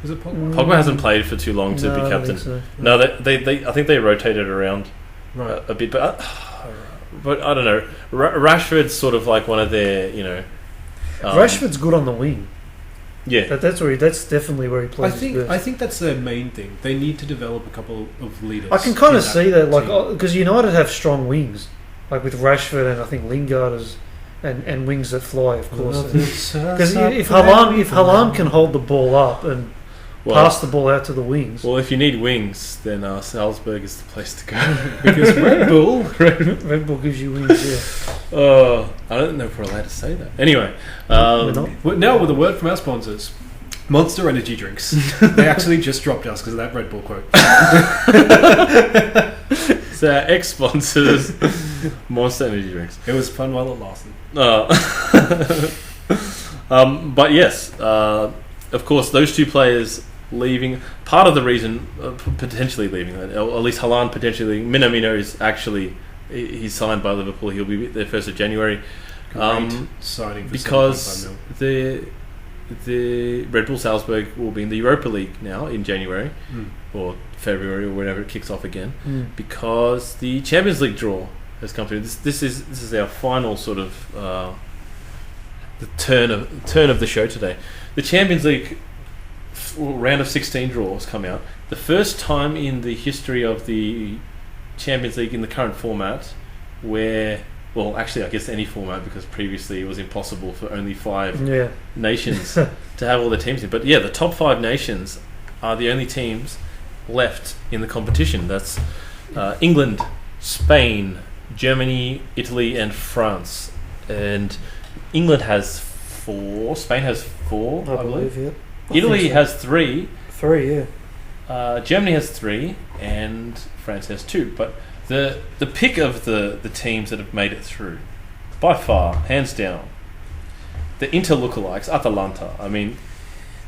Is it Pogba? Pogba hasn't played for too long to No, be I don't captain. think so. No, they I think they rotated around Right. a bit, but I don't know. Rashford's sort of like one of their, Rashford's good on the wing. Yeah, That's definitely where he plays his best. I think that's their main thing. They need to develop a couple of leaders. I can kind in of see that, like, team. because United have strong wings, like with Rashford and I think Lingard and wings that fly, of course. Because if Haaland can hold the ball up and pass the ball out to the wings, well, if you need wings, then Salzburg is the place to go. because Red Bull. Red Bull gives you wings. Yeah, I don't know if we're allowed to say that. Anyway, we're not. Well, now with a word from our sponsors, Monster Energy Drinks. They actually just dropped us because of that Red Bull quote. So our ex-sponsors, Monster Energy Drinks. It was fun while it lasted. But yes, of course, those two players leaving. Part of the reason, potentially leaving, or at least Haaland potentially leaving. Minamino is actually he's signed by Liverpool. He'll be there 1st of January. Great signing for Because 7.5 the Red Bull Salzburg will be in the Europa League now in January mil. or February or whenever it kicks off again. Because the Champions League draw has come through. This is our final sort of the turn of the show today. The Champions League round of 16 draws come out. The first time in the history of the Champions League in the current format where, well, actually I guess any format, because previously it was impossible for only 5 nations to have all their teams in. But yeah, the top 5 nations are the only teams left in the competition. That's England, Spain, Germany, Italy and France. And England has 4, Spain has 4, I believe. Yeah. Italy has 3, 3, yeah. Germany has 3, and France has 2. But the pick of the teams that have made it through, by far, hands down, the Inter lookalikes, Atalanta. I mean,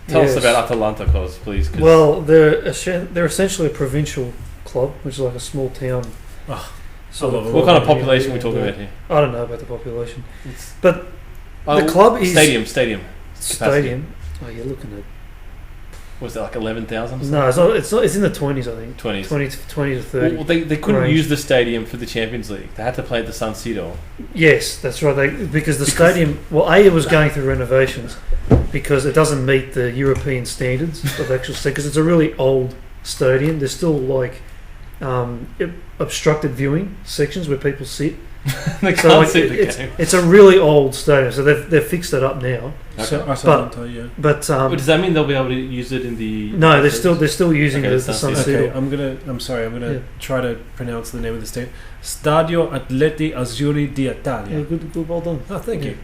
tell us about Atalanta, Cos, please. Well, they're essentially a provincial club, which is like a small town. What kind of population are we talking about here? I don't know about the population, but the club is stadium. Oh, you're looking at. Was that like 11,000? No, it's not. It's in the 20s, I think. 20s. 20 to 30. Well, they couldn't range. use the stadium for the Champions League. They had to play at the San Siro. Yes, that's right. Because the stadium, it was going through renovations because it doesn't meet the European standards of actual stadium. Because it's a really old stadium. There's still like obstructed viewing sections where people sit They So can't like, see the game. it's a really old stadium, so they've fixed it up now. Okay. So Atalanta, yeah. But Does that mean they'll be able to use it in the? no, they're still using Okay, the Sun Sun City. Okay, I'm gonna try to pronounce the name of the stadium. Stadio Atleti Azzurri di Italia. Yeah, good, well done. Oh, thank Yeah. you.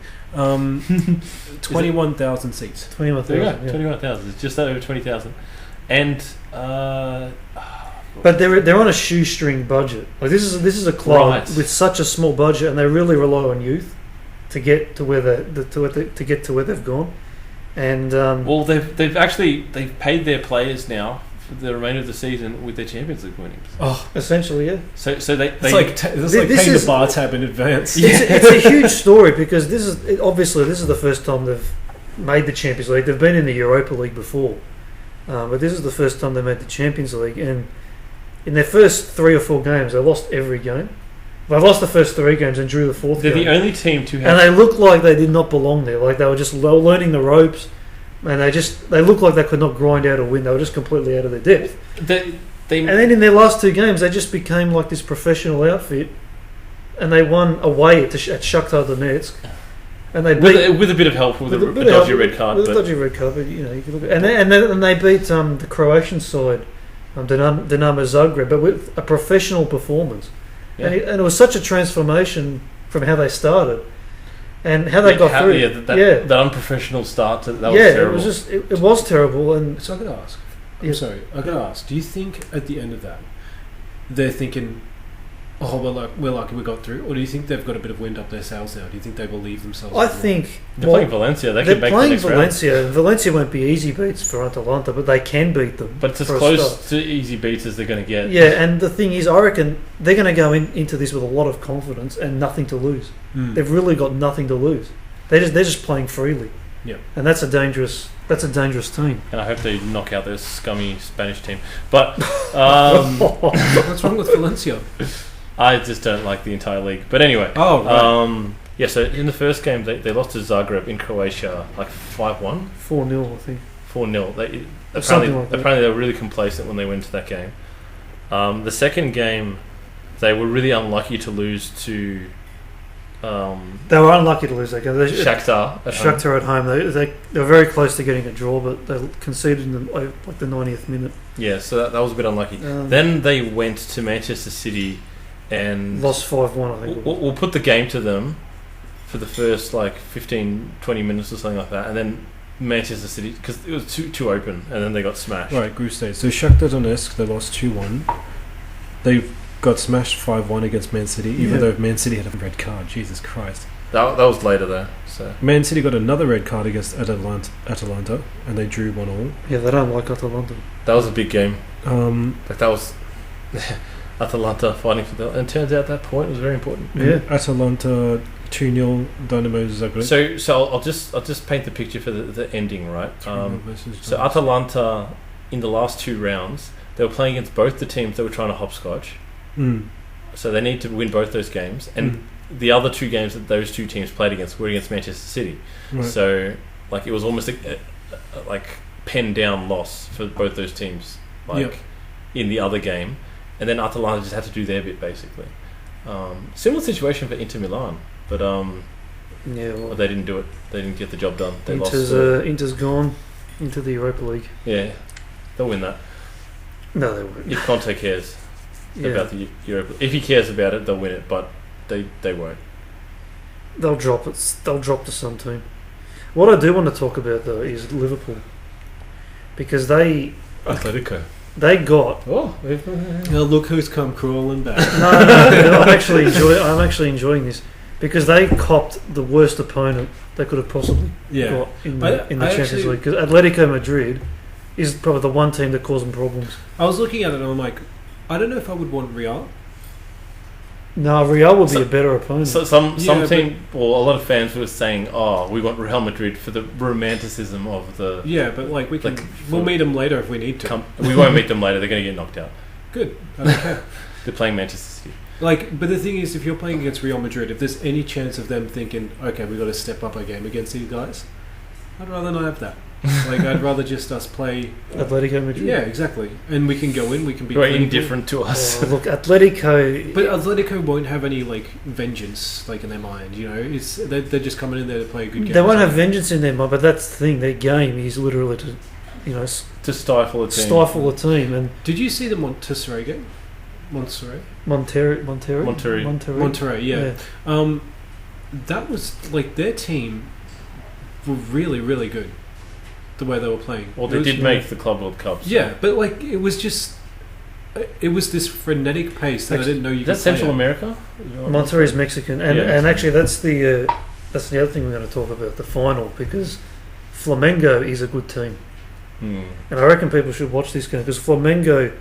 21,000 seats. 21,000. There you go, Yeah. 21,000. It's just over 20,000, and But they're on a shoestring budget. Like this is a club Right. with such a small budget, and they really rely on youth to get to where they've gone. And well, they've paid their players now for the remainder of the season with their Champions League winnings. Oh, essentially, yeah. So they it's like paying the bar tab in advance. It's a huge story because this is the first time they've made the Champions League. They've been in the Europa League before, but this is the first time they made the Champions League. And in their first 3 or 4 games, they lost every game. They lost the first 3 games and drew the 4th They're game. the only team to have. And they looked like they did not belong there. Like they were just learning the ropes, and they looked like they could not grind out a win. They were just completely out of their depth. They And then in their last 2 games, they just became like this professional outfit, and they won away at Shakhtar Donetsk, and they beat with a bit of help with a bit of dodgy help, red card. with a But dodgy red card. But you know, you can look at, and they beat the Croatian side, Dinamo Zagreb, but with a professional performance. Yeah. And it was such a transformation from how they started and how they got through. That unprofessional start. That was yeah, terrible. it was just it was terrible. And So I gotta ask. Yeah. I'm sorry. I gotta ask. Do you think at the end of that, they're thinking, "Oh, we're lucky we got through," or do you think they've got a bit of wind up their sails now? Do you think they believe themselves? I a bit more? think They're playing Valencia. They they're can make the playing next round. Valencia. And Valencia won't be easy beats for Atalanta, but they can beat them. But it's as for a close start. to easy beats as they're going to get. Yeah, and the thing is, I reckon they're going to go into this with a lot of confidence and nothing to lose. Mm. They've really got nothing to lose. They're just playing freely. Yeah. And that's a dangerous team. And I hope they knock out this scummy Spanish team. But What's wrong with Valencia? I just don't like the entire league. But anyway. Oh, right. Yeah, so in the first game, they lost to Zagreb in Croatia, like 5-1? 4-0, I think. 4-0. Something like that. Apparently they were really complacent when they went to that game. The second game, they were really unlucky to lose to They were unlucky to lose that game. Shakhtar at home. Shakhtar at home. They were very close to getting a draw, but they conceded in the 90th minute. Yeah, so that was a bit unlucky. Then they went to Manchester City and Lost 5-1, I think. we'll put the game to them for the first 15-20 minutes or something like that, and then Manchester City, because it was too open, and then they got smashed. Right, group stage. So Shakhtar Donetsk, they lost 2-1. They got smashed 5-1 against Man City, even though Man City had a red card. Jesus Christ. That was later though. So Man City got another red card against Atalanta, and they drew 1-1. Yeah, they don't like Atalanta. that was a big game. That was Atalanta fighting for the. And it turns out that point was very important. Yeah. Atalanta 2-0 Dynamo Zagreb. So I'll just paint the picture for the ending, right? Versus So Donetsk. Atalanta in the last 2 rounds, they were playing against both the teams that were trying to hopscotch. So they need to win both those games, and the other 2 games that those 2 teams played against were against Manchester City. Right. So it was almost a pen down loss for both those teams. In the other game, and then Atalanta just had to do their bit basically. Similar situation for Inter Milan, but Yeah, they didn't do it. They didn't get the job done. They Inter's gone into the Europa League. Yeah, they'll win that. No, they won't. If Conte cares Yeah. about the Europa, if he cares about it, they'll win it. But they won't. They'll drop it. They'll drop to some team. What I do want to talk about though is Liverpool, because they Atletico. got Oh, Now look who's come crawling back. no. I'm actually enjoying this because they copped the worst opponent they could have possibly got in the Champions League. Because Atletico Madrid is probably the one team that caused them problems. I was looking at it and I'm like, I don't know if I would want Real. No, Real would be a better opponent. So some team, or a lot of fans were saying, "Oh, we want Real Madrid for the romanticism of the." Yeah, but we'll meet them later if we need to. We won't meet them later. They're going to get knocked out. Good. I don't care. They're playing Manchester City. But the thing is, if you're playing against Real Madrid, if there's any chance of them thinking, okay, we've got to step up our game against these guys, I'd rather not have that. Like, I'd rather just us play. Atletico Madrid. Yeah, exactly. And we can go in. We can be. Who are clinical. indifferent to us. Look, Atletico. But Atletico won't have any like vengeance like in their mind. You know, it's they're just coming in there to play a good game. They won't have vengeance in their mind, but that's the thing. Their game is literally to, To stifle a team. stifle a team. And Did you see the Monterrey game? Monterrey. Monterrey. Yeah. That was like their team were really, really good. The way they were playing. Well, they did make the Club World Cup. So. Yeah, but like it was just, it was this frenetic pace that I didn't know you could. Is that Central America? Monterrey is Mexican, and actually that's the other thing we're going to talk about, the final, because Flamengo is a good team, and I reckon people should watch this game because Flamengo,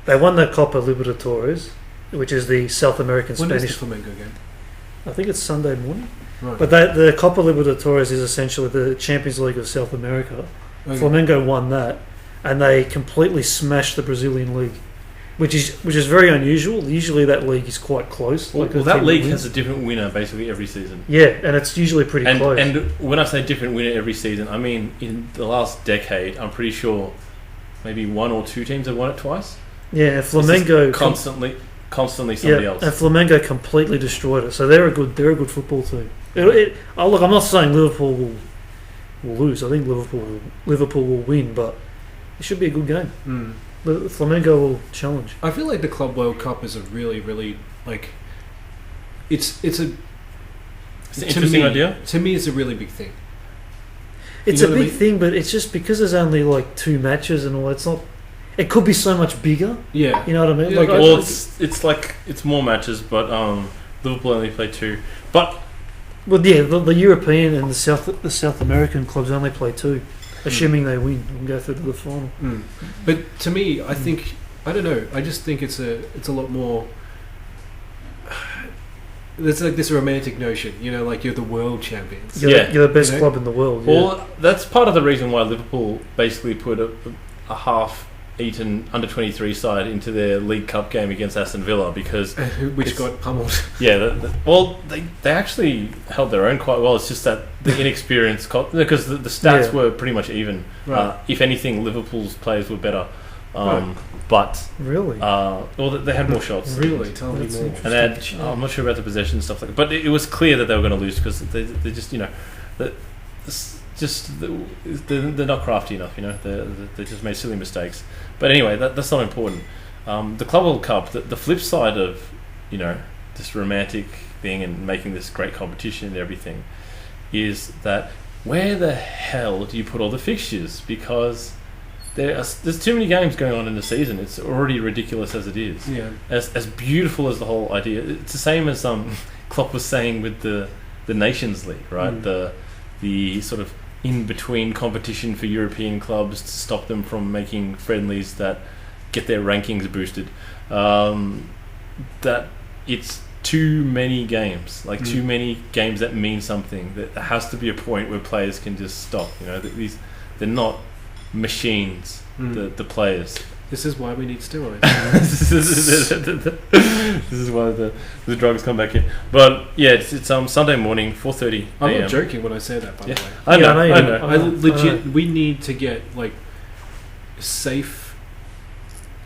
they won the Copa Libertadores, which is the South American When Spanish. is the Flamengo game? I think it's Sunday morning. Right. But the Copa Libertadores is essentially the Champions League of South America. Okay. Flamengo won that, and they completely smashed the Brazilian league, which is very unusual. Usually that league is quite close. Well, that league has a different winner basically every season. Yeah, and it's usually pretty close. And when I say different winner every season, I mean in the last decade, I'm pretty sure maybe one or two teams have won it twice. Yeah, Flamengo constantly somebody else. And Flamengo completely destroyed it. So they're a good football team. Look, I'm not saying Liverpool will lose. I think Liverpool will win, but it should be a good game. Flamengo will challenge. I feel like the Club World Cup is a really, really like. It's an interesting idea. To me, it's a really big thing. It's a big thing, but it's just because there's only like 2 matches and all. It's not. It could be so much bigger. Yeah, you know what I mean. Yeah, like, well, it's more matches, but Liverpool only play 2. But the European and the South American clubs only play 2, assuming they win and go through to the final. But to me, I think I don't know. I just think it's a lot more. There's like this romantic notion, like you're the world champions. You're the best club in the world. Yeah. Well, that's part of the reason why Liverpool basically put a half-eaten under-23 side into their League Cup game against Aston Villa because which got pummeled. Yeah, they actually held their own quite well. It's just that the inexperience because the stats were pretty much even. Right. If anything, Liverpool's players were better. Right. But really, they had more shots. Really, tell me more. And they had, I'm not sure about the possession and stuff like that. But it was clear that they were going to lose because they just they're not crafty enough. They just made silly mistakes. But anyway, that's not important. The Club World Cup, the flip side of this romantic thing and making this great competition and everything, is that where the hell do you put all the fixtures? Because there's too many games going on in the season. It's already ridiculous as it is. Yeah. As beautiful as the whole idea. It's the same as Klopp was saying with the Nations League, right? The sort of in between competition for European clubs to stop them from making friendlies that get their rankings boosted. That it's too many games, too many games that mean something. That there has to be a point where players can just stop. They're not machines. The players. This is why we need steroids. This is why the drugs come back in. But yeah, it's Sunday morning, 4:30. I'm not joking when I say that. By the way, I know. I legit. We need to get safe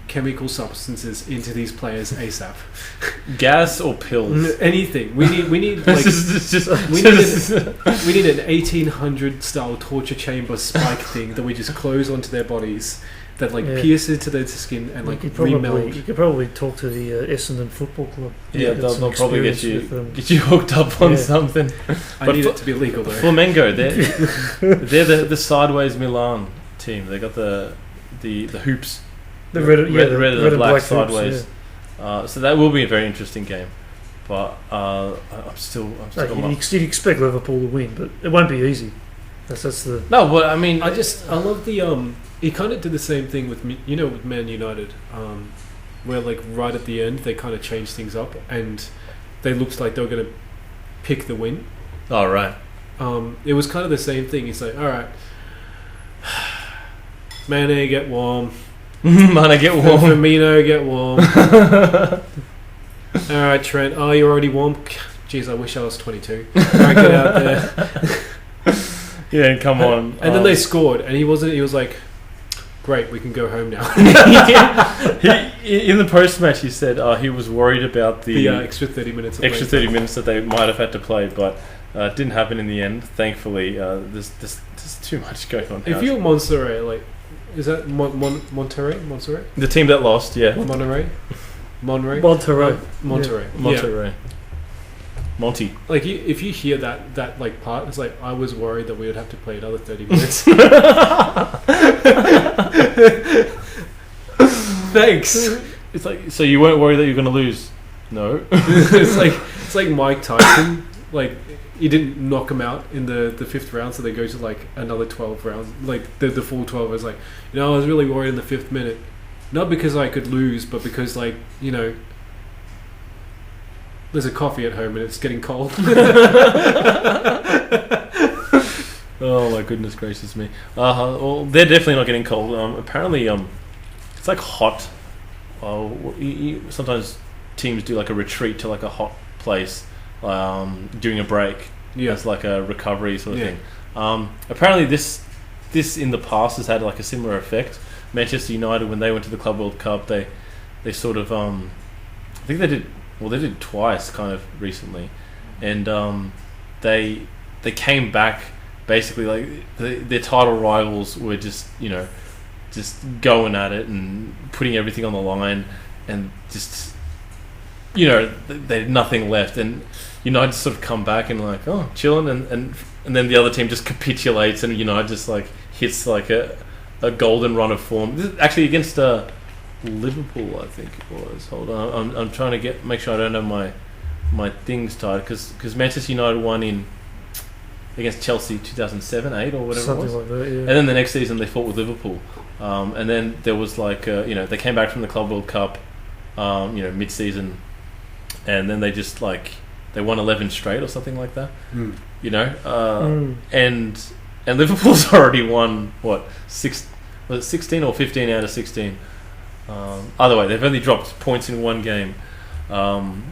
chemical substances into these players ASAP. Gas or pills? Anything. We need we need an 1800 style torture chamber spike thing that we just close onto their bodies. That pierces to their skin and remelt. You could probably talk to the Essendon Football Club. Yeah, they'll probably get you hooked up on something. I need it to be legal though. Flamengo, they're the sideways Milan team. They got the hoops, the red and black Hoops, sideways. So that will be a very interesting game. But I'm still. You'd expect Liverpool to win, but it won't be easy. That's the. No, but I mean, I love the He kind of did the same thing with with Man United, where right at the end they kind of changed things up and they looked like they were going to pick the win. Oh right. It was kind of the same thing. It's like, all right, Mane get warm, Mane get warm, Firmino get warm. All right, Trent. Oh, you're already warm. Jeez, I wish I was 22. All right, get out there. Yeah, come on. And then they scored, and he was like, great, we can go home now. In the post-match, he said he was worried about the extra 30 minutes that they might have had to play, but it didn't happen in the end. Thankfully, there's too much going on. If you're Monterrey, like, is that Monterrey? The team that lost, yeah. Monterrey. Monterrey. Monty. Like, if you hear that like part, it's like, I was worried that we would have to play another 30 minutes. Thanks. It's like, so you weren't worried that you're going to lose? No. it's like Mike Tyson. Like, he didn't knock him out in the 5th round, so they go to like another 12 rounds, like the full 12. I was like, I was really worried in the 5th minute, not because I could lose, but because, like, there's a coffee at home and it's getting cold. Oh my goodness gracious me! Well, they're definitely not getting cold. Apparently, it's like hot. Sometimes teams do like a retreat to like a hot place during a break. Yeah, it's like a recovery sort of thing. Apparently, this in the past has had like a similar effect. Manchester United, when they went to the Club World Cup, they sort of I think they did. Well, they did twice, kind of recently, and they came back basically like their title rivals were just going at it and putting everything on the line, and just they had nothing left, and United sort of come back and like chilling, and then the other team just capitulates, and United just like hits like a golden run of form. This is actually against Liverpool, I think it was. Hold on, I'm trying to make sure I don't have my things tied, because Manchester United won against Chelsea 2007-8 or whatever something it was. like that, yeah. And then the next season they fought with Liverpool, and then there was like they came back from the Club World Cup mid-season, and then they just like they won 11 straight or something like that. And Liverpool's already won 16 or 15 out of 16. Either way, they've only dropped points in one game, and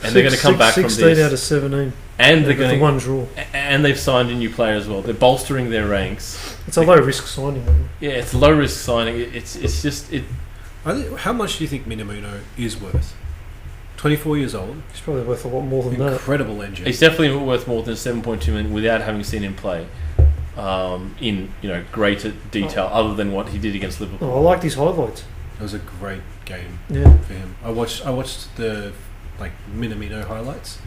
they're going to come back from this. 16 out of 17, and they're going to one draw. And they've signed a new player as well. They're bolstering their ranks. It's a low risk signing, though. Yeah, it's low risk signing. It's just. How much do you think Minamino is worth? 24 years old. He's probably worth a lot more than that. Incredible engine. He's definitely worth more than 7.2 million without having seen him play in greater detail other than what he did against Liverpool. I liked his highlights. It was a great game for him. I watched the Minamino highlights.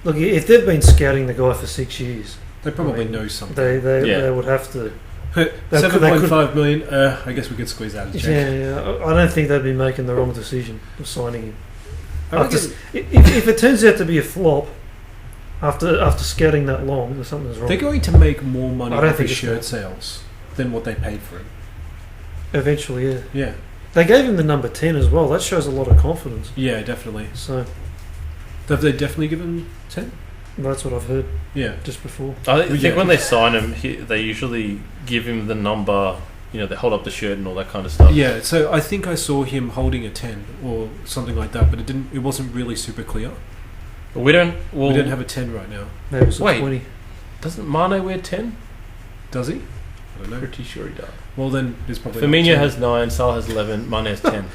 Look, if they've been scouting the guy for 6 years, they probably know something. They would have to. 7.5 million. I guess we could squeeze out a check. Yeah. I don't think they'd be making the wrong decision of signing him. If it turns out to be a flop after scouting that long, then something's wrong. They're going to make more money off his think shirt sales than what they paid for him. Eventually, yeah. Yeah. They gave him the number 10 as well. That shows a lot of confidence. Yeah, definitely. So, have they definitely given him 10? That's what I've heard. Yeah, just before. I think when they sign him, they usually give him the number. They hold up the shirt and all that kind of stuff. Yeah, so I think I saw him holding a 10 or something like that, but it wasn't really super clear. We don't have a 10 right now. Maybe it's a 20. Doesn't Mane wear 10? Does he? I don't know. Pretty sure he does. Well, then it's probably. Firmino has 9, Salah has 11, Mane has 10.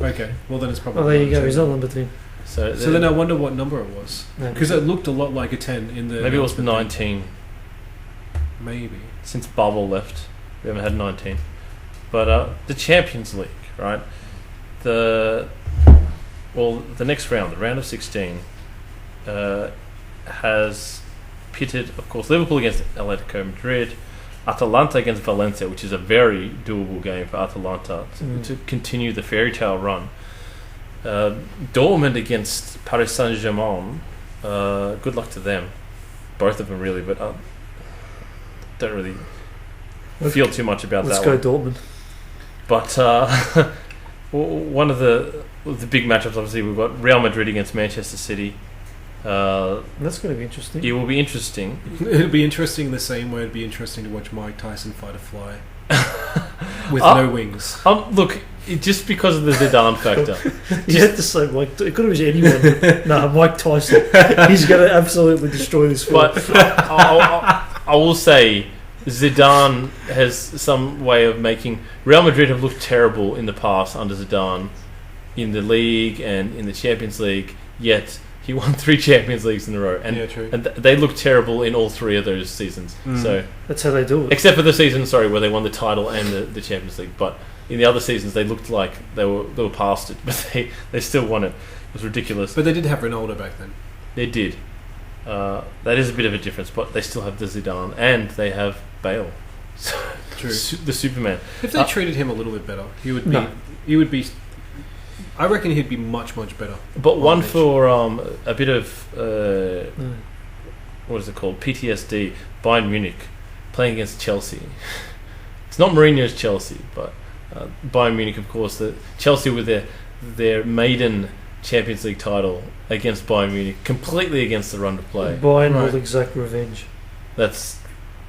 Okay, well then it's probably. Oh, there you go. He's not number 10. So then I wonder what number it was, because it looked a lot like a 10 in the. Maybe it was 19. Maybe since Bubble left, we haven't had 19. But the Champions League, right? The next round, the round of 16, has pitted, of course, Liverpool against Atletico Madrid, Atalanta against Valencia, which is a very doable game for Atalanta to continue the fairy tale run. Dortmund against Paris Saint-Germain. Good luck to them, both of them really, but don't really feel too much about that. Let's go Dortmund. But one of the big matchups, obviously, we've got Real Madrid against Manchester City. That's going to be interesting. It will be interesting. It'll be interesting the same way it'd be interesting to watch Mike Tyson fight a fly with no wings. Look, just because of the Zidane factor. You had to say Mike. It could have been anyone. No, Mike Tyson. He's going to absolutely destroy this fight. But I will say, Zidane has some way of making... Real Madrid have looked terrible in the past under Zidane in the league and in the Champions League, yet he won 3 Champions Leagues in a row. And, true. and they looked terrible in all 3 of those seasons. So That's how they do it. except for the season, where they won the title and the Champions League. But in the other seasons, they looked like they were past it, but they still won it. It was ridiculous. But they did have Ronaldo back then. They did. That is a bit of a difference, but they still have the Zidane and they have Bale. So, True. The Superman. If they treated him a little bit better, he would be. He would be. I reckon he'd be much better. But one for a bit of what is it called? PTSD. Bayern Munich playing against Chelsea. It's not Mourinho's Chelsea, but Bayern Munich, of course. The Chelsea with their maiden Champions League title against Bayern Munich, completely against the run of play. Bayern will exact revenge. That's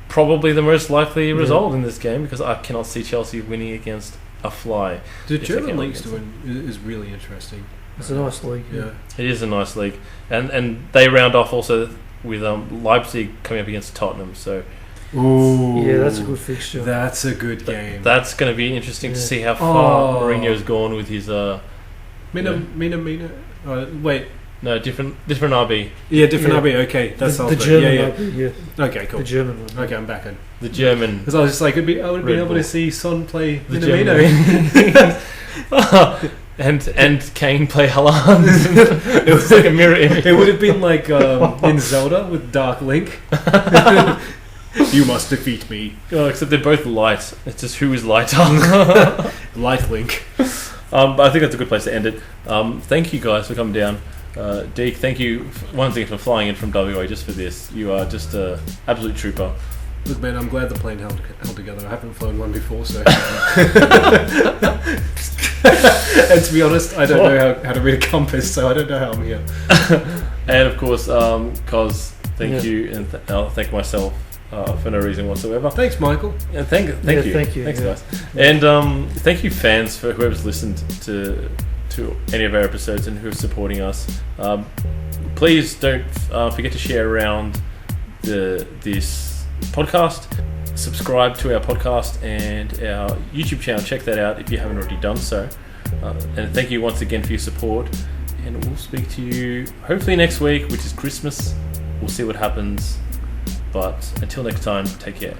probably the most likely result in this game, because I cannot see Chelsea winning against a fly. The German league's doing is really interesting. It's a nice league. Yeah, it is a nice league, and they round off also with Leipzig coming up against Tottenham. So, yeah, that's a good fixture. That's a good game. That's going to be interesting to see how far Mourinho's gone with his. Mina. Wait. No, different RB. Yeah, different RB. Okay, that's the German RB. Okay, cool. The German one. Okay, I'm back in. The German. Because I was just like, I would have been able to see Son play the Minamino. and Kane play Haaland. It was like a mirror image. It would have been like in Zelda with Dark Link. You must defeat me. Oh, except they're both light. It's just who is lighter. Light Link. But I think that's a good place to end it. Thank you guys for coming down. Deke, thank you once again for flying in from WA just for this. You are just an absolute trooper. Look, man, I'm glad the plane held together. I haven't flown one before, so. And to be honest, I don't know how to read a compass, so I don't know how I'm here. And of course, Cos, thank you, and I'll thank myself for no reason whatsoever. Thanks, Michael. And thank you. Thank you. Thanks, guys. And thank you, fans, for whoever's listened to any of our episodes and who's supporting us. Please don't forget to share around this podcast. Subscribe to our podcast and our YouTube channel. Check that out if you haven't already done so. And thank you once again for your support. And we'll speak to you hopefully next week, which is Christmas. We'll see what happens. But until next time, take care.